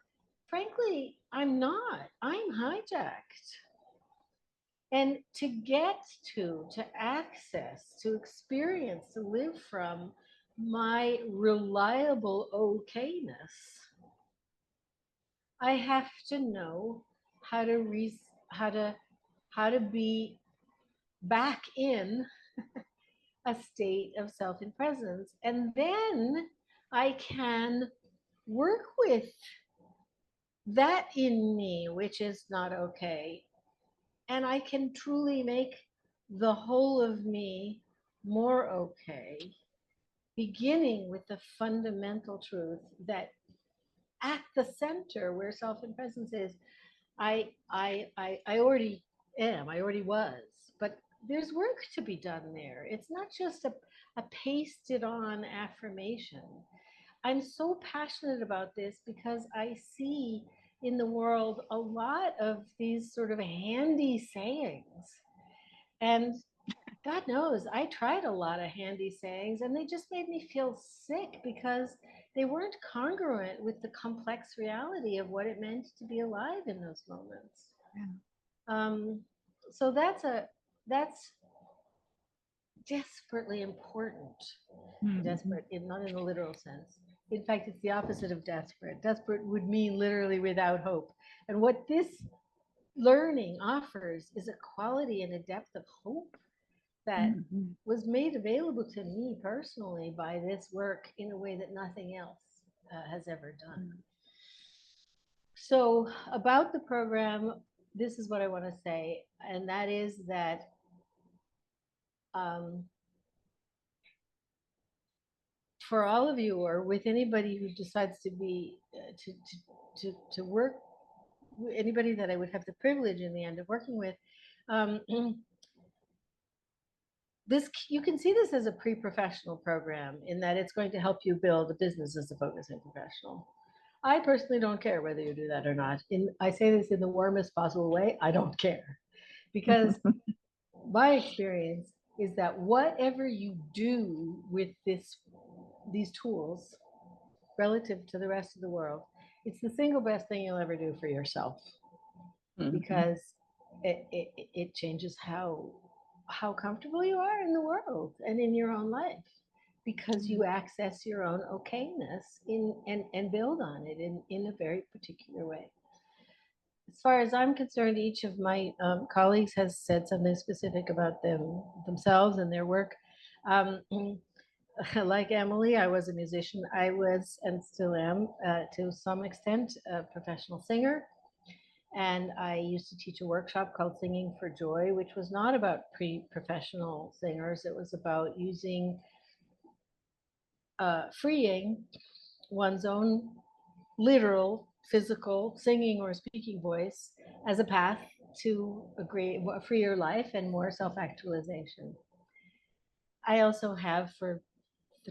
frankly, I'm not. I'm hijacked. And to get to access, to experience, to live from my reliable okayness, I have to know how to be back in a state of self and presence. And then I can work with that in me, which is not okay. And I can truly make the whole of me more okay, beginning with the fundamental truth that at the center where self and presence is, I already am, I already was, but there's work to be done there. It's not just a pasted on affirmation. I'm so passionate about this because I see in the world a lot of these sort of handy sayings. And God knows, I tried a lot of handy sayings and they just made me feel sick because they weren't congruent with the complex reality of what it meant to be alive in those moments. So that's desperately important. Desperate, not in the literal sense. In fact, it's the opposite of desperate. Desperate would mean literally without hope. And what this learning offers is a quality and a depth of hope that was made available to me personally by this work in a way that nothing else has ever done. So about the program, this is what I want to say, and that is that for all of you, or with anybody who decides to be to work, anybody that I would have the privilege in the end of working with, this, you can see this as a pre-professional program in that it's going to help you build a business as a focusing professional. I personally don't care whether you do that or not. I say this in the warmest possible way. I don't care, because my experience is that whatever you do with these tools relative to the rest of the world, it's the single best thing you'll ever do for yourself, because it changes how how comfortable you are in the world and in your own life, because you access your own okayness and build on it in a very particular way. As far as I'm concerned, each of my colleagues has said something specific about themselves and their work. Um, like Emily, I was a musician. I was and still am, to some extent, a professional singer. And I used to teach a workshop called Singing for Joy, which was not about professional singers. It was about using, freeing one's own literal, physical singing or speaking voice as a path to a freer life and more self-actualization. I also have, for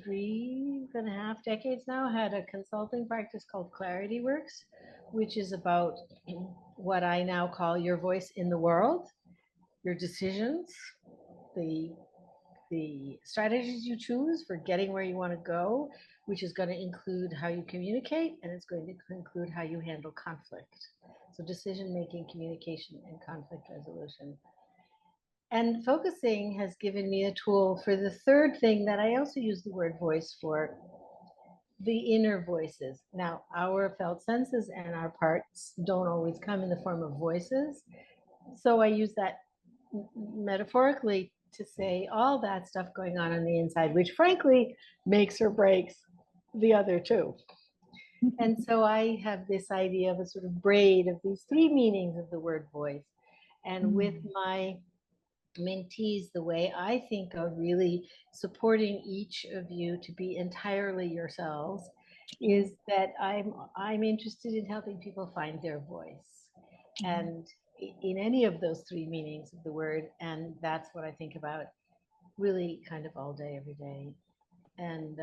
3.5 decades now, had a consulting practice called Clarity Works, which is about what I now call your voice in the world, your decisions, the strategies you choose for getting where you want to go, which is going to include how you communicate, and it's going to include how you handle conflict. So decision making, communication, and conflict resolution. And focusing has given me a tool for the third thing that I also use the word voice for, the inner voices. Now, our felt senses and our parts don't always come in the form of voices. So I use that metaphorically to say all that stuff going on the inside, which frankly makes or breaks the other two. And so I have this idea of a sort of braid of these three meanings of the word voice. And with my mentees, the way I think of really supporting each of you to be entirely yourselves is that I'm interested in helping people find their voice, and in any of those three meanings of the word. And that's what I think about really kind of all day, every day. And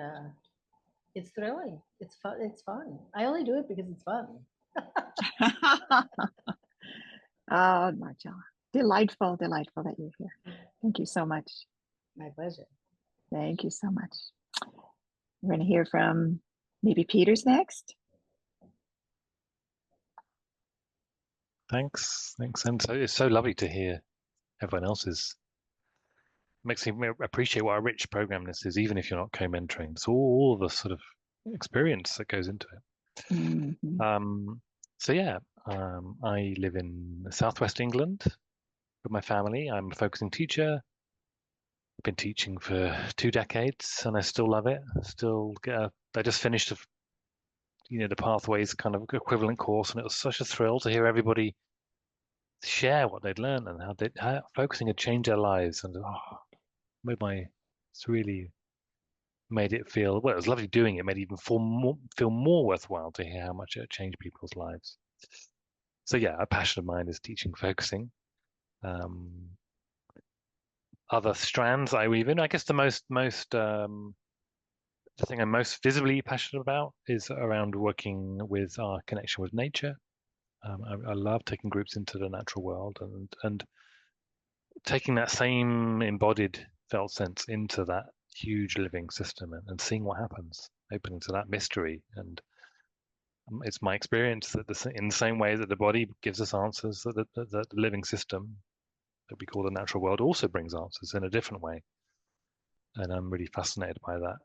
it's thrilling. It's fun. It's fun. I only do it because it's fun. Oh, Marcella, delightful that you're here. Thank you so much. My pleasure. Thank you so much. We're going to hear from maybe Peter's next. Thanks. And so it's so lovely to hear everyone else's. Makes me appreciate what a rich program this is, even if you're not co-mentoring. It's all the sort of experience that goes into it. Mm-hmm. So yeah, I live in southwest England with my family. I'm a focusing teacher. I've been teaching for 2 decades, and I still love it. I just finished the Pathways kind of equivalent course, and it was such a thrill to hear everybody share what they'd learned and how focusing had changed their lives. And it's really made it feel, well, it was lovely doing it. Made it even feel more worthwhile to hear how much it changed people's lives. So yeah, a passion of mine is teaching focusing. Other strands I weave in, I guess the thing I'm most visibly passionate about is around working with our connection with nature. I love taking groups into the natural world and taking that same embodied felt sense into that huge living system and seeing what happens, opening to that mystery. And it's my experience that in the same way that the body gives us answers, that the living system that we call the natural world also brings answers in a different way. And I'm really fascinated by that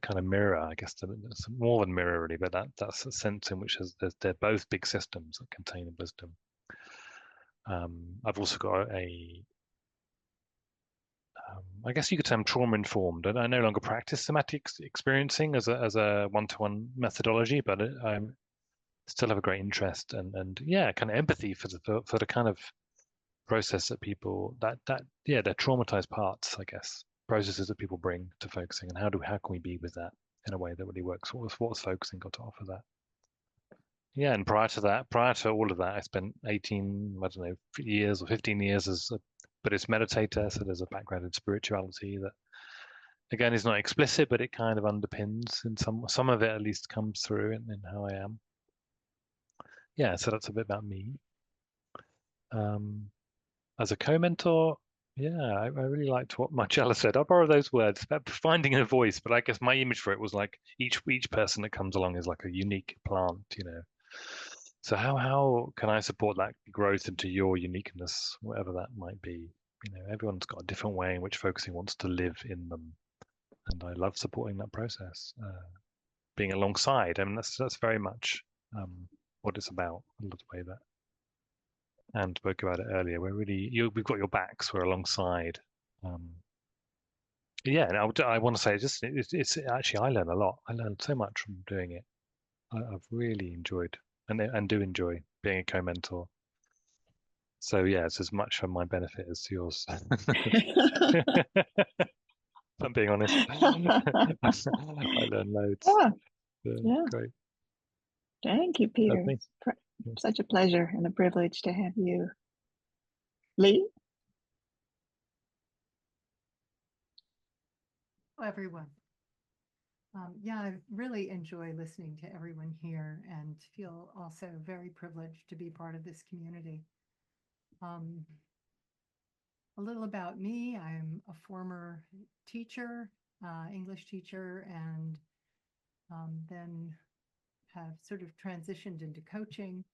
kind of mirror, I guess. It's more than mirror, really, but that's a sense in which they're both big systems that contain wisdom. I've also got I guess you could say I'm trauma informed. I no longer practice somatic experiencing as a one-to-one methodology, but I still have a great interest and yeah, kind of empathy for the kind of process that people they're traumatized parts, I guess, processes that people bring to focusing, and how can we be with that in a way that really works? What's focusing got to offer that? Yeah, and prior to all of that, I spent 18, I don't know, years or 15 years as a Buddhist meditator. So there's a background in spirituality that, again, is not explicit, but it kind of underpins, and some of it at least comes through in how I am. Yeah, so that's a bit about me. As a co-mentor, yeah, I really liked what Marcella said. I'll borrow those words about finding a voice, but I guess my image for it was like each person that comes along is like a unique plant, So how can I support that growth into your uniqueness, whatever that might be? everyone's got a different way in which focusing wants to live in them, and I love supporting that process, being alongside. I mean, that's very much what it's about. A lot of the way that Anne spoke about it earlier. We've got your backs. We're alongside. Yeah, and I want to say it's actually I learn a lot. I learned so much from doing it. I've really enjoyed and do enjoy being a co-mentor. So yeah, it's as much for my benefit as yours. If I'm being honest. I learn loads. Yeah, yeah. Great. Thank you, That's Peter. me. It's such a pleasure and a privilege to have you. Lee? Hello, everyone. Yeah, I really enjoy listening to everyone here and feel also very privileged to be part of this community. A little about me, I'm a former teacher, English teacher, and then have sort of transitioned into coaching,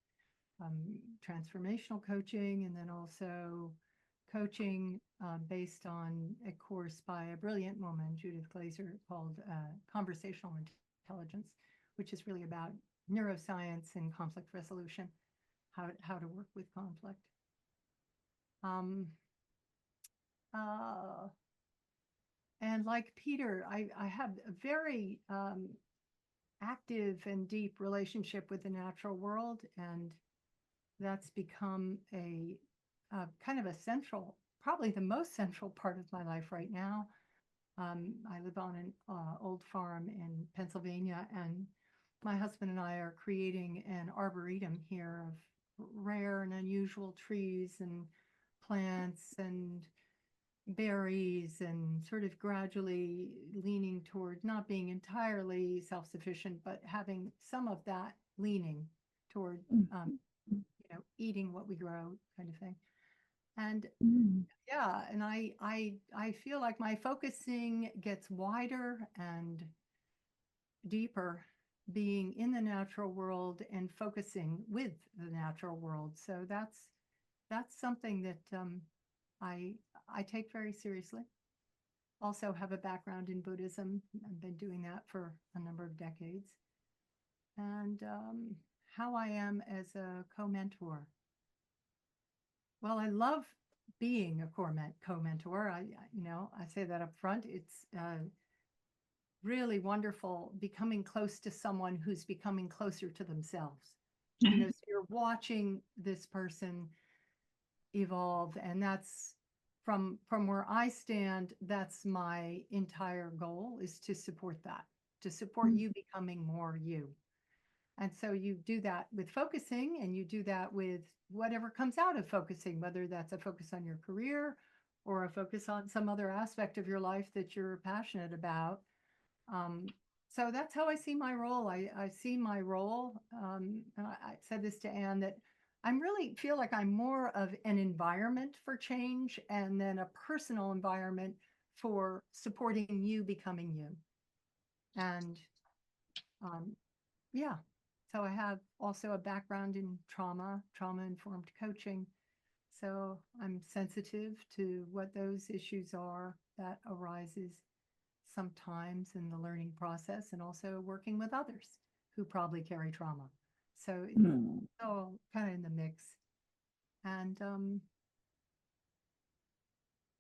transformational coaching, and then also coaching based on a course by a brilliant woman, Judith Glaser, called Conversational Intelligence, which is really about neuroscience and conflict resolution, how to work with conflict. And like Peter, I have a very active and deep relationship with the natural world, and that's become a kind of a central, probably the most central part of my life right now. I live on an old farm in Pennsylvania, and my husband and I are creating an arboretum here of rare and unusual trees and plants and berries, and sort of gradually leaning toward not being entirely self-sufficient, but having some of that leaning toward eating what we grow, kind of thing. And yeah, and I feel like my focusing gets wider and deeper being in the natural world and focusing with the natural world. So that's something that I take very seriously. Also have a background in Buddhism. I've been doing that for a number of decades. And how I am as a co-mentor. Well, I love being a co-mentor. I say that up front. It's really wonderful becoming close to someone who's becoming closer to themselves. So you're watching this person evolve, and that's from where I stand, that's my entire goal, is to support that, to support you becoming more you. And so you do that with focusing, and you do that with whatever comes out of focusing, whether that's a focus on your career or a focus on some other aspect of your life that you're passionate about. So that's how I see my role. I see my role, and I said this to Anne, that I really feel like I'm more of an environment for change, and then a personal environment for supporting you becoming you. And yeah, so I have also a background in trauma-informed coaching. So I'm sensitive to what those issues are that arises sometimes in the learning process, and also working with others who probably carry trauma. So it's all kind of in the mix. And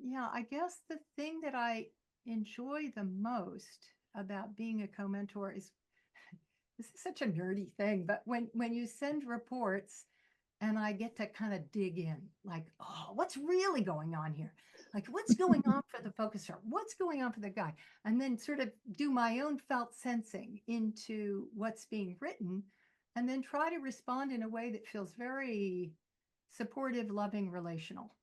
yeah, I guess the thing that I enjoy the most about being a co-mentor is, this is such a nerdy thing, but when you send reports and I get to kind of dig in, like, oh, what's really going on here? Like, what's going on for the focuser? What's going on for the guy? And then sort of do my own felt sensing into what's being written, and then try to respond in a way that feels very supportive, loving, relational.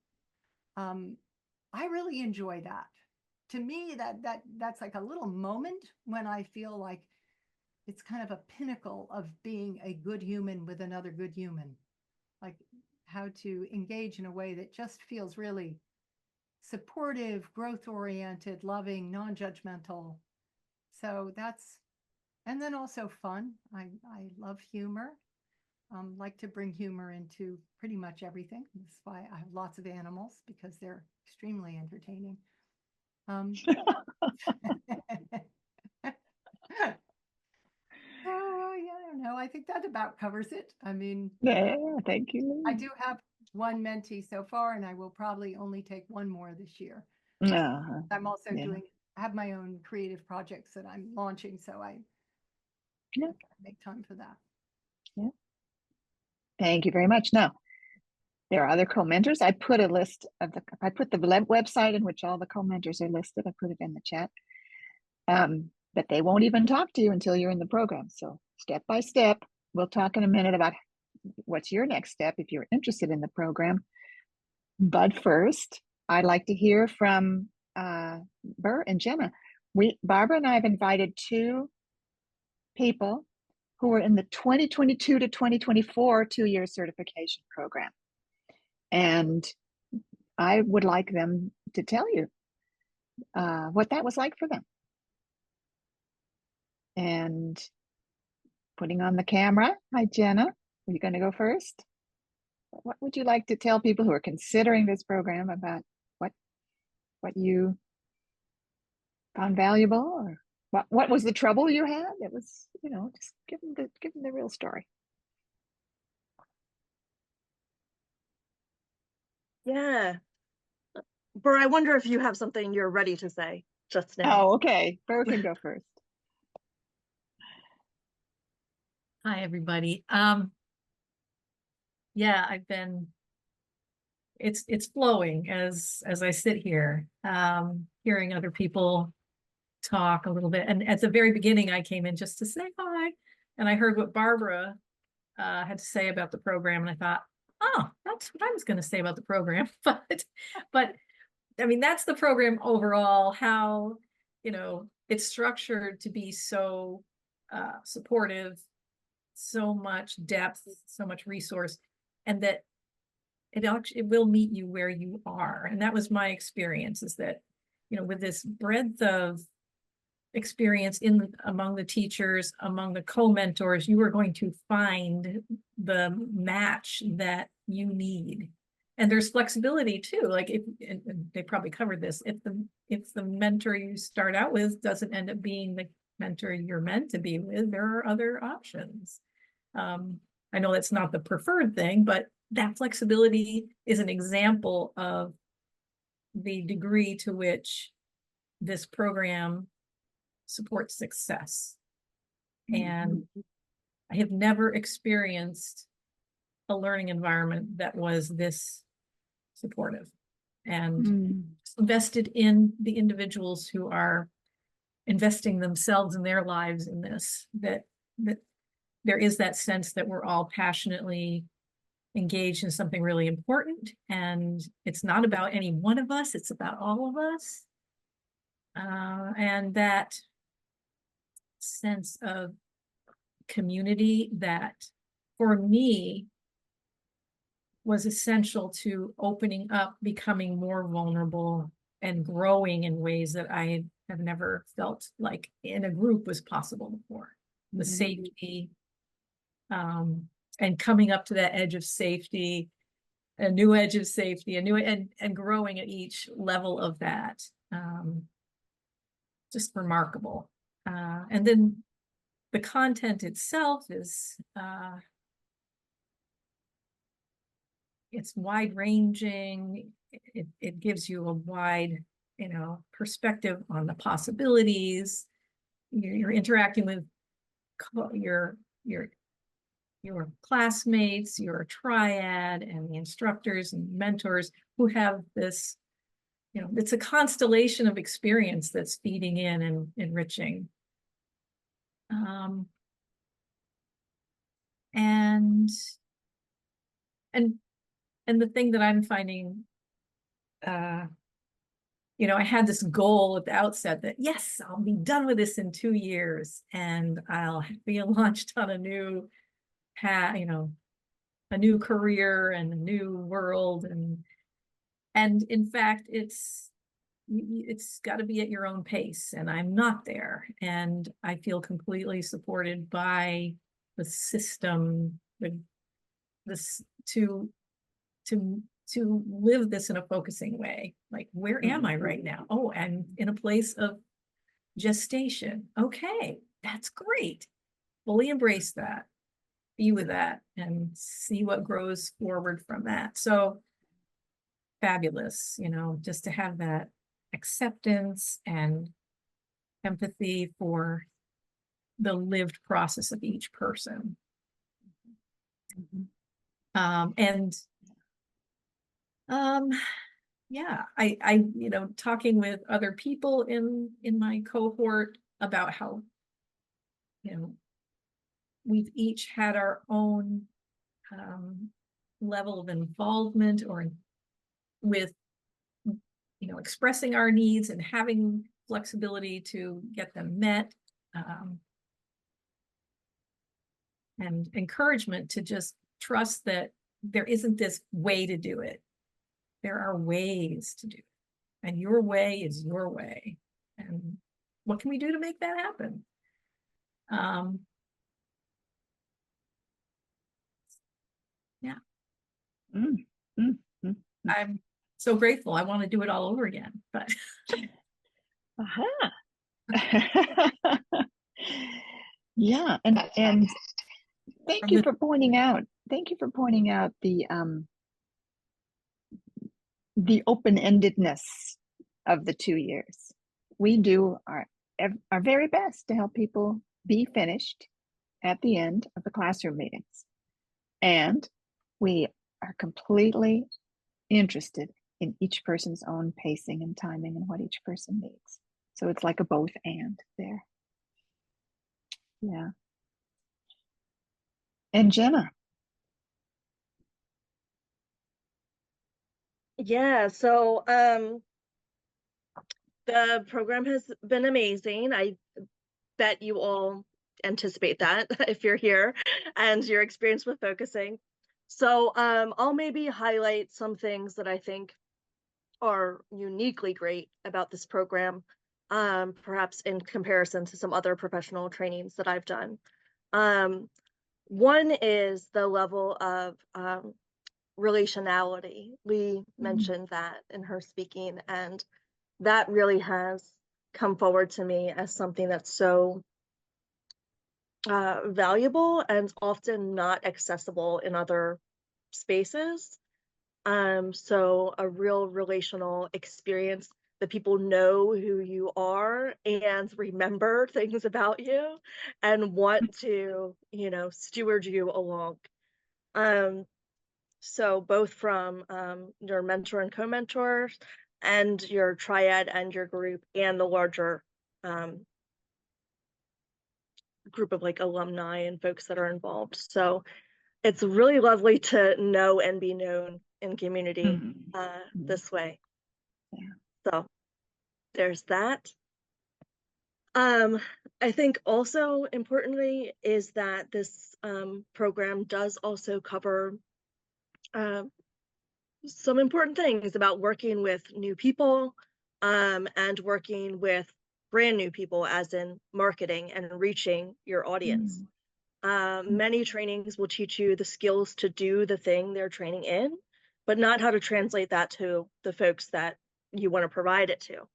I really enjoy that. To me, that's like a little moment when I feel like it's kind of a pinnacle of being a good human with another good human. Like how to engage in a way that just feels really supportive, growth-oriented, loving, non-judgmental. So that's, and then also fun. I love humor. like to bring humor into pretty much everything. That's why I have lots of animals, because they're extremely entertaining. Oh, yeah, I don't know. I think that about covers it. I mean, Yeah, thank you. I do have one mentee so far, and I will probably only take one more this year. Uh-huh. I'm also Yeah. I have my own creative projects that I'm launching, so I Yeah. make time for that. Yeah. Thank you very much. Now, there are other co-mentors. I put a list of I put the website in which all the co-mentors are listed. I put it in the chat. But they won't even talk to you until you're in the program. So step by step, we'll talk in a minute about what's your next step if you're interested in the program. But first, I'd like to hear from Burr and Jenna. Barbara and I have invited 2 people who are in the 2022 to 2024 2-year certification program. And I would like them to tell you what that was like for them. And putting on the camera. Hi, Jenna. Are you going to go first? What would you like to tell people who are considering this program about what you found valuable, or what was the trouble you had? It was, just give them the real story. Yeah. Burr, I wonder if you have something you're ready to say just now. Oh, okay. Burr can go first. Hi, everybody. Yeah, it's flowing as I sit here, hearing other people talk a little bit. And at the very beginning, I came in just to say hi, and I heard what Barbara had to say about the program, and I thought, oh, that's what I was going to say about the program. But I mean, that's the program overall, how, it's structured to be so supportive, so much depth, so much resource, and that it will meet you where you are. And that was my experience, is that, with this breadth of experience among the teachers, among the co-mentors, you are going to find the match that you need. And there's flexibility too. Like and they probably covered this, if the mentor you start out with doesn't end up being the mentor you're meant to be with, there are other options. I know that's not the preferred thing, but that flexibility is an example of the degree to which this program supports success. And I have never experienced a learning environment that was this supportive and invested in the individuals who are investing themselves and their lives in this, that there is that sense that we're all passionately engaged in something really important, and it's not about any one of us, it's about all of us. And that sense of community that, for me, was essential to opening up, becoming more vulnerable, and growing in ways that I have never felt like in a group was possible before. The safety, and coming up to that edge of safety, a new edge of safety, and growing at each level of that. Just remarkable. And then the content itself is, it's wide ranging. It gives you a wide, perspective on the possibilities. You're interacting with your classmates, your triad, and the instructors and mentors who have this, it's a constellation of experience that's feeding in and enriching. And the thing that I'm finding, I had this goal at the outset that, yes, I'll be done with this in 2 years and I'll be launched on a new path, a new career and a new world. And in fact, it's got to be at your own pace, and I'm not there. And I feel completely supported by the system, the this to live this in a focusing way. Like, where am I right now? Oh, and in a place of gestation. Okay, that's great. Fully embrace that, be with that, and see what grows forward from that. So fabulous, just to have that acceptance and empathy for the lived process of each person. Yeah, I talking with other people in my cohort about how, we've each had our own level of involvement or with, expressing our needs and having flexibility to get them met, and encouragement to just trust that there isn't this way to do it. There are ways to do it, and your way is your way. And what can we do to make that happen? Yeah. I'm so grateful. I want to do it all over again, but. Yeah, and thank you for pointing out. Thank you for pointing out the open-endedness of the 2 years. We do our very best to help people be finished at the end of the classroom meetings, and we are completely interested in each person's own pacing and timing and what each person needs. So it's like a both and there. Yeah. And Jenna. Yeah, so the program has been amazing. I bet you all anticipate that if you're here and your experience with focusing. So I'll maybe highlight some things that I think are uniquely great about this program, perhaps in comparison to some other professional trainings that I've done. One is the level of relationality. Lee mentioned that in her speaking, and that really has come forward to me as something that's so valuable and often not accessible in other spaces. So a real relational experience that people know who you are and remember things about you and want to, steward you along. So both from your mentor and co-mentors and your triad and your group and the larger group of like alumni and folks that are involved. So it's really lovely to know and be known in community this way. Yeah. So there's that. I think also importantly is that this program does also cover some important things about working with new people and working with brand new people, as in marketing and reaching your audience. Many trainings will teach you the skills to do the thing they're training in, but not how to translate that to the folks that you want to provide it to.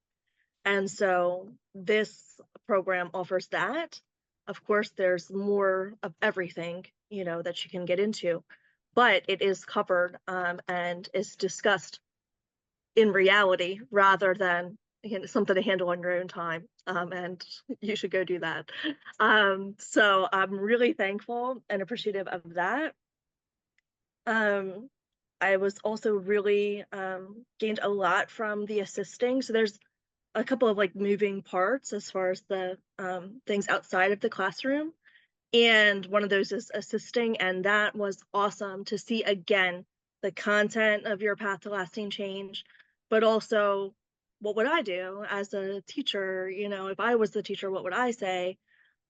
And so this program offers that. Of course, there's more of everything, that you can get into, but it is covered and is discussed in reality rather than something to handle on your own time. And you should go do that. So I'm really thankful and appreciative of that. I was also really gained a lot from the assisting. So there's a couple of like moving parts as far as the things outside of the classroom. And one of those is assisting. And that was awesome to see again, the content of your path to lasting change, but also what would I do as a teacher? If I was the teacher, what would I say?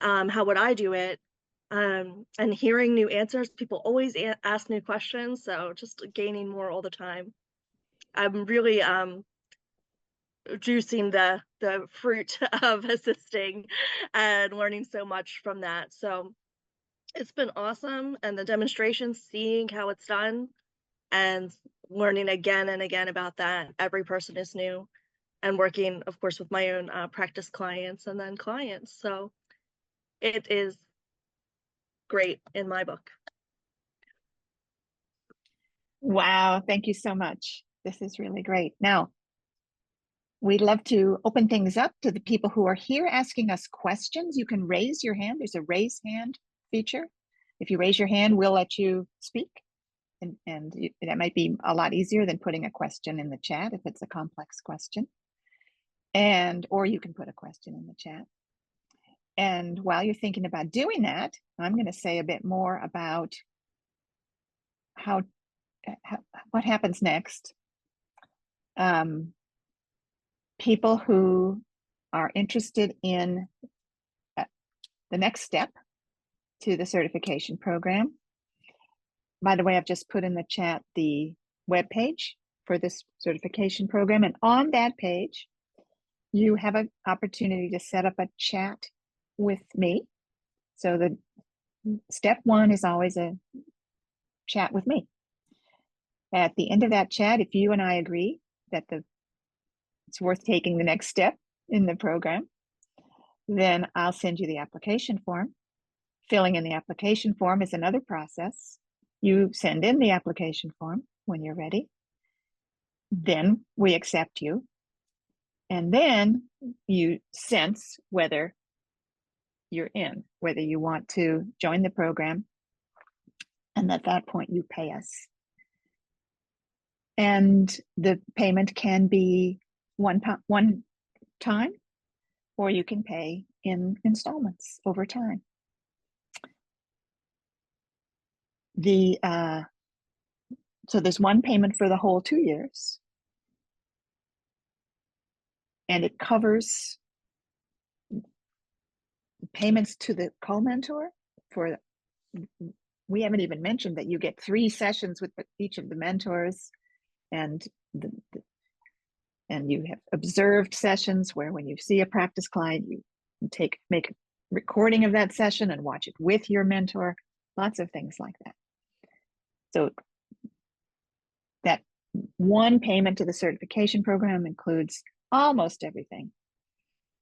How would I do it? And hearing new answers. People always ask new questions. So just gaining more all the time. I'm really juicing the fruit of assisting and learning so much from that. So It's been awesome. And the demonstrations, seeing how it's done and learning again and again about that. Every person is new, and working, of course, with my own practice clients and then clients. So it is great in my book. Wow, thank you so much. This is really great. Now, we'd love to open things up to the people who are here asking us questions. You can raise your hand. There's a raise hand feature. If you raise your hand, we'll let you speak. And that might be a lot easier than putting a question in the chat if it's a complex question. Or you can put a question in the chat. And while you're thinking about doing that, I'm going to say a bit more about what happens next. People who are interested in the next step to the certification program. By the way, I've just put in the chat the webpage for this certification program. And on that page, you have an opportunity to set up a chat with me. So the step one is always a chat with me. At the end of that chat, if you and I agree that it's worth taking the next step in the program, then I'll send you the application form. Filling in the application form is another process. You send in the application form when you're ready. Then we accept you. And then you sense whether you're in, whether you want to join the program. And at that point, you pay us. And the payment can be one time, or you can pay in installments over time. So there's one payment for the whole 2 years. And it covers payments to the co-mentor for, we haven't even mentioned that you get 3 sessions with each of the mentors, and you have observed sessions where when you see a practice client, you make a recording of that session and watch it with your mentor, lots of things like that. So that one payment to the certification program includes almost everything.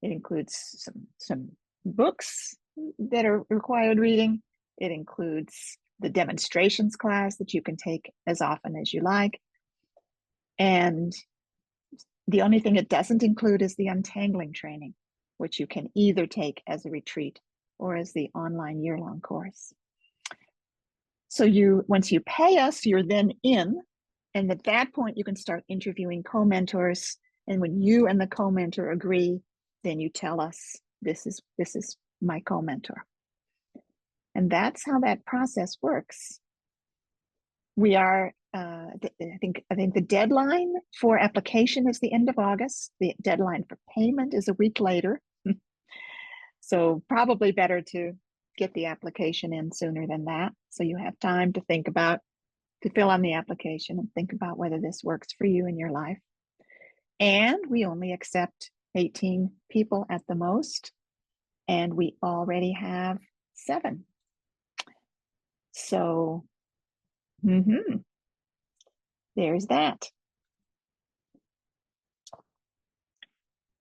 It includes some books that are required reading. It includes the demonstrations class that you can take as often as you like. And the only thing it doesn't include is the untangling training, which you can either take as a retreat or as the online year-long course. So once you pay us, you're then in, and at that point you can start interviewing co-mentors. And when you and the co-mentor agree, then you tell us, this is my co-mentor. And that's how that process works. We are, I think the deadline for application is the end of August. The deadline for payment is a week later. So probably better to get the application in sooner than that. So you have time to fill on the application and think about whether this works for you in your life. And we only accept 18 people at the most, and we already have 7. So there's that.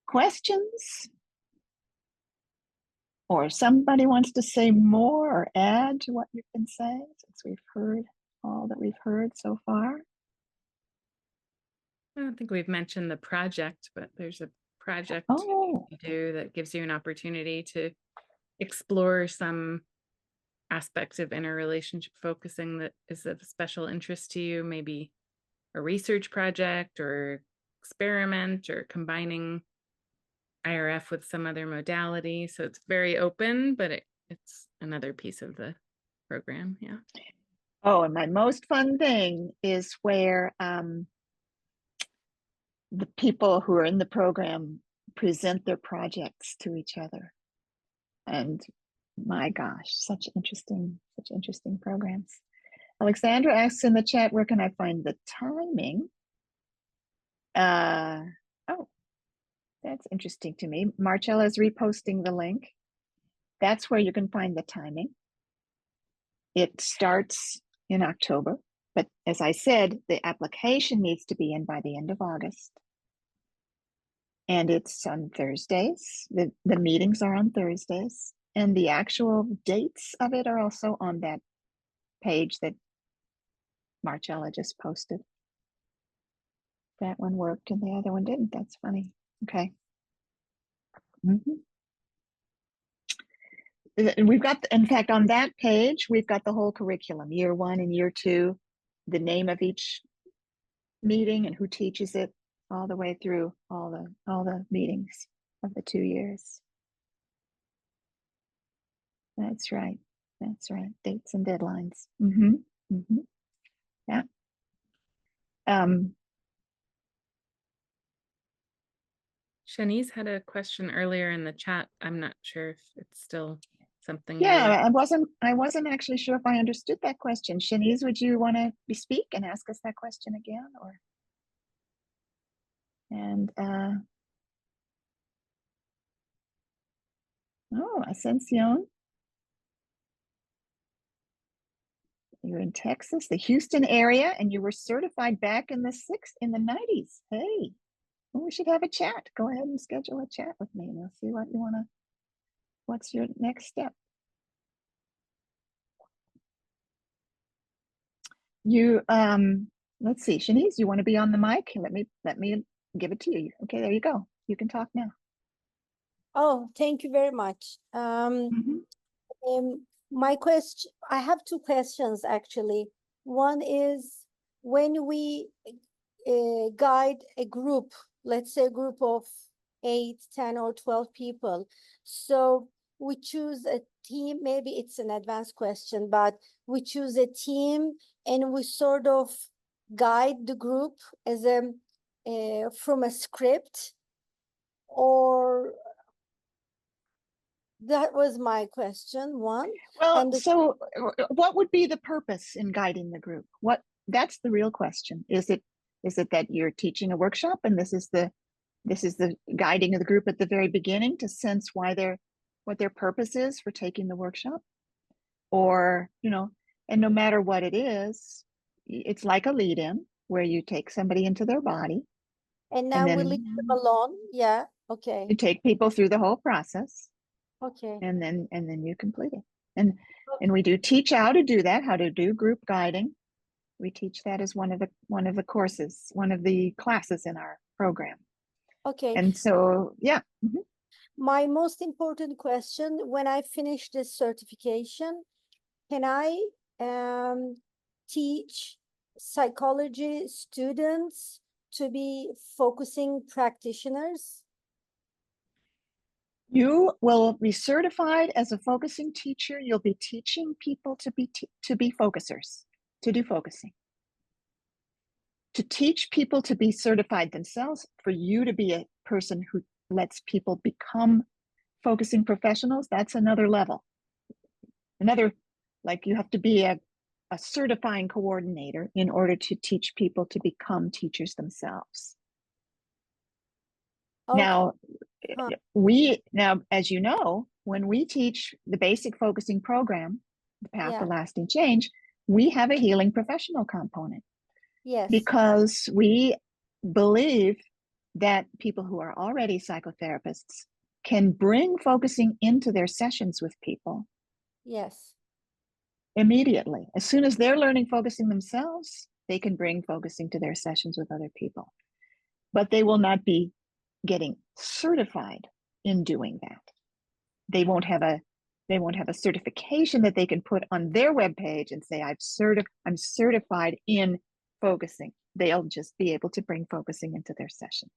Questions? Or somebody wants to say more or add to what you've been saying, since we've heard all that we've heard so far? I don't think we've mentioned the project, but there's a project you do that gives you an opportunity to explore some aspects of interrelationship focusing that is of special interest to you, maybe a research project or experiment or combining IRF with some other modality. So it's very open, but it's another piece of the program. Yeah. Oh, and my most fun thing is where the people who are in the program present their projects to each other. And my gosh, such interesting programs. Alexandra asks in the chat, where can I find the timing? Oh, that's interesting to me. Marcella is reposting the link. That's where you can find the timing. It starts in October, but as I said, the application needs to be in by the end of August. And it's on Thursdays. The meetings are on Thursdays. And the actual dates of it are also on that page that Marcella just posted. That one worked and the other one didn't. That's funny. Okay. We've got, in fact, on that page, we've got the whole curriculum, year 1 and year 2, the name of each meeting and who teaches it, all the way through all the meetings of the 2 years. That's right. That's right. Dates and deadlines. Yeah. Shanice had a question earlier in the chat. I'm not sure if it's still something. Yeah, I wasn't actually sure if I understood that question. Shanice, would you want to speak and ask us that question again, or? And oh, Ascension. You're in Texas, the Houston area, and you were certified back in the 90s. Hey, well, we should have a chat. Go ahead and schedule a chat with me, and we'll see what you want to. What's your next step? You let's see, Shanice, you want to be on the mic? Let me give it to you. Okay, there you go. You can talk now. Oh, thank you very much. My question, I have 2 questions actually. One is, when we guide a group, let's say a group of 8, 10, or 12 people, so we choose a team, maybe it's an advanced question, but we choose a team and we sort of guide the group as a from a script, or that was my question, one. Well, so what would be the purpose in guiding the group? That's the real question. Is it that you're teaching a workshop and this is the guiding of the group at the very beginning to sense what their purpose is for taking the workshop? Or, and no matter what it is, it's like a lead-in where you take somebody into their body. And now we leave them alone. Yeah. Okay. You take people through the whole process. Okay. And then you complete it. And we do teach how to do that, how to do group guiding. We teach that as one of the courses, one of the classes in our program. Okay. And so, yeah. My most important question, when I finish this certification, can I teach psychology students to be focusing practitioners? You will be certified as a focusing teacher. You'll be teaching people to be focusers, to do focusing. To teach people to be certified themselves, for you to be a person who lets people become focusing professionals, that's another level. Like you have to be a certifying coordinator in order to teach people to become teachers themselves. Okay. Now, as you know, when we teach the basic focusing program, the Path to Lasting Change, we have a healing professional component. Yes. Because we believe that people who are already psychotherapists can bring focusing into their sessions with people. Yes. Immediately. As soon as they're learning focusing themselves, they can bring focusing to their sessions with other people. But they will not be getting certified in doing that. They won't have a certification that they can put on their webpage and say, I'm certified in focusing. They'll just be able to bring focusing into their sessions.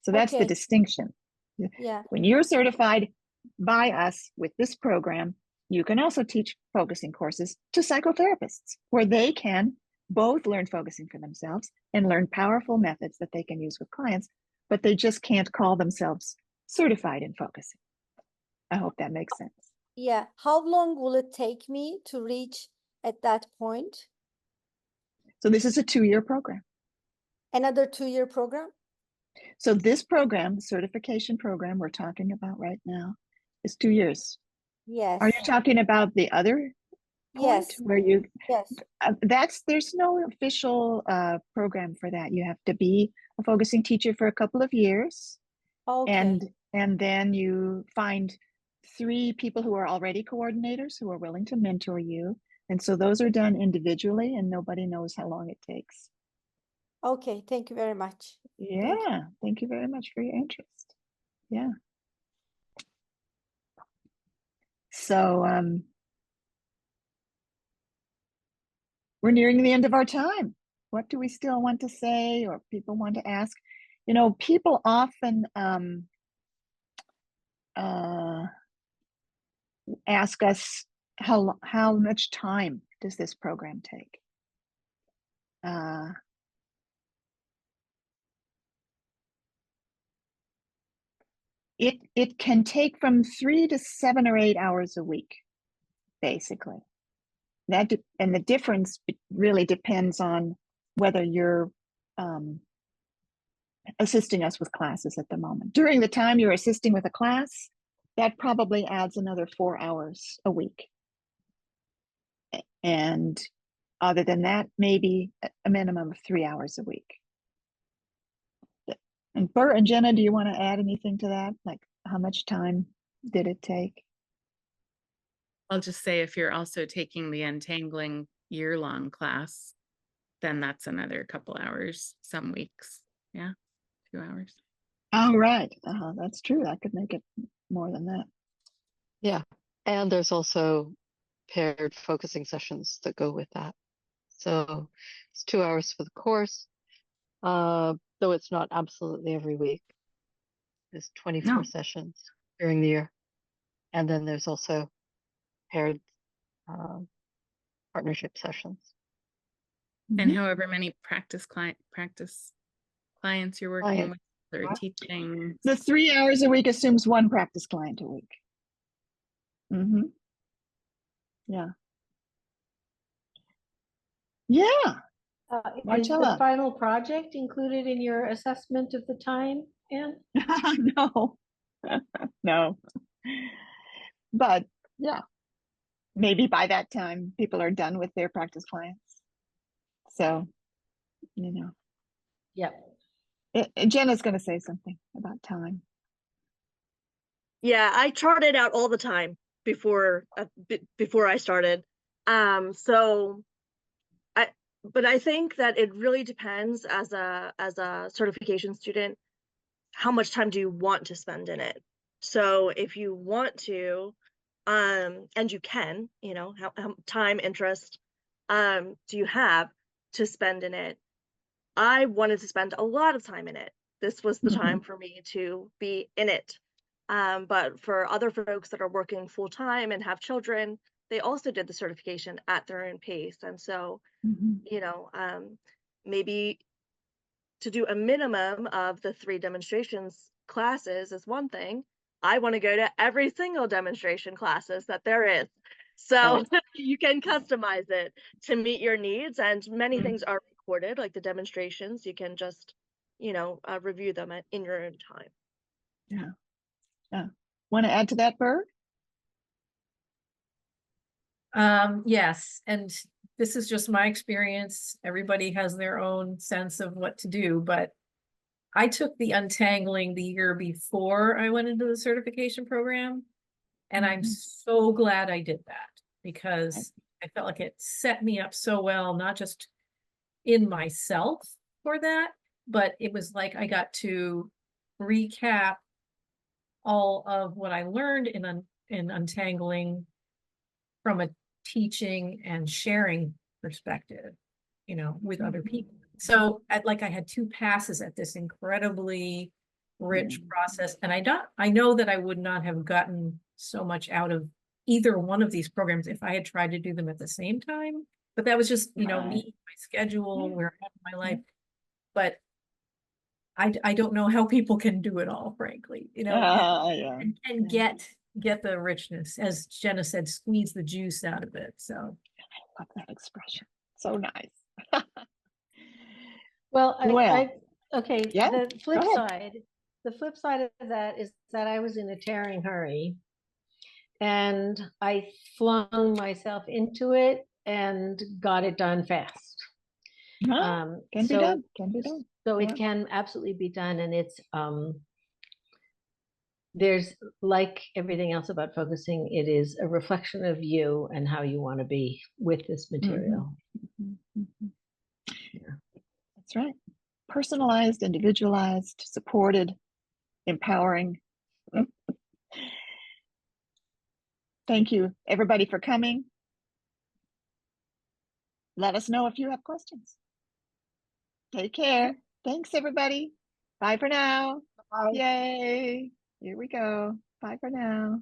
So that's the distinction. Yeah. When you're certified by us with this program, you can also teach focusing courses to psychotherapists where they can both learn focusing for themselves and learn powerful methods that they can use with clients, but they just can't call themselves certified in focusing. I hope that makes sense. Yeah. How long will it take me to reach at that point? So this is a 2-year program. Another 2-year program? So this program, the certification program we're talking about right now, is 2 years. Yes. Are you talking about the other point Yes, where you yes. there's no official program for that. You have to be a focusing teacher for a couple of years, Okay. and then you find 3 people who are already coordinators who are willing to mentor you, and so those are done individually, and nobody knows how long it takes. Okay. Thank you very much. Yeah, thank you very much for your interest. Yeah. So we're nearing the end of our time. What do we still want to say or people want to ask? You know, people often ask us how much time does this program take? It can take from 3 to 7 or 8 hours a week, basically. And the difference really depends on whether you're assisting us with classes at the moment. During the time you're assisting with a class, that probably adds another 4 hours a week. And other than that, maybe a minimum of 3 hours a week. And Bert and Jenna, do you want to add anything to that? Like, how much time did it take? I'll just say if you're also taking the untangling year-long class, then that's another couple hours, some weeks. Yeah, 2 hours. Oh, right. That's true. That could make it more than that. Yeah. And there's also paired focusing sessions that go with that. So it's 2 hours for the course, though it's not absolutely every week. There's 24 sessions during the year. And then there's also paired partnership sessions. And however many practice clients you're working with or teaching. The 3 hours a week assumes 1 practice client a week. Yeah. Yeah. Is the final project included in your assessment of the time, Ann? No. No. But yeah, maybe by that time people are done with their practice clients. So, you know. Yep. Jenna's going to say something about time. Yeah, I charted out all the time before I started. But I think that it really depends as a certification student, how much time do you want to spend in it? So if you want to, and you can, you know, how time, interest, do you have to spend in it? I wanted to spend a lot of time in it. This was the time for me to be in it. But for other folks that are working full time and have children, they also did the certification at their own pace. And so, you know, maybe to do a minimum of the 3 demonstrations classes is one thing. I want to go to every single demonstration classes that there is. So you can customize it to meet your needs, and many things are recorded, like the demonstrations. You can just, you know, review them in your own time. Yeah. Want to add to that, Bert? Yes, and this is just my experience. Everybody has their own sense of what to do, but I took the untangling the year before I went into the certification program, and I'm so glad I did that because I felt like it set me up so well, not just in myself for that, but it was like I got to recap all of what I learned in untangling from a teaching and sharing perspective, you know, with other people. So I had 2 passes at this incredibly rich process. And I know that I would not have gotten so much out of either one of these programs if I had tried to do them at the same time. But that was just, you know, me, my schedule, where I am in my life. But I don't know how people can do it all, frankly, you know, and get the richness, as Jenna said, squeeze the juice out of it. So I love that expression. So nice. Well, okay. Yeah, The flip side of that is that I was in a tearing hurry, and I flung myself into it and got it done fast. Can be done. Can be done. So Yeah. it can absolutely be done, and it's there's, like everything else about focusing, it is a reflection of you and how you want to be with this material. Yeah. That's right. Personalized, individualized, supported, empowering. Thank you, everybody, for coming. Let us know if you have questions. Take care. Thanks, everybody. Bye for now. Bye. Yay. Here we go. Bye for now.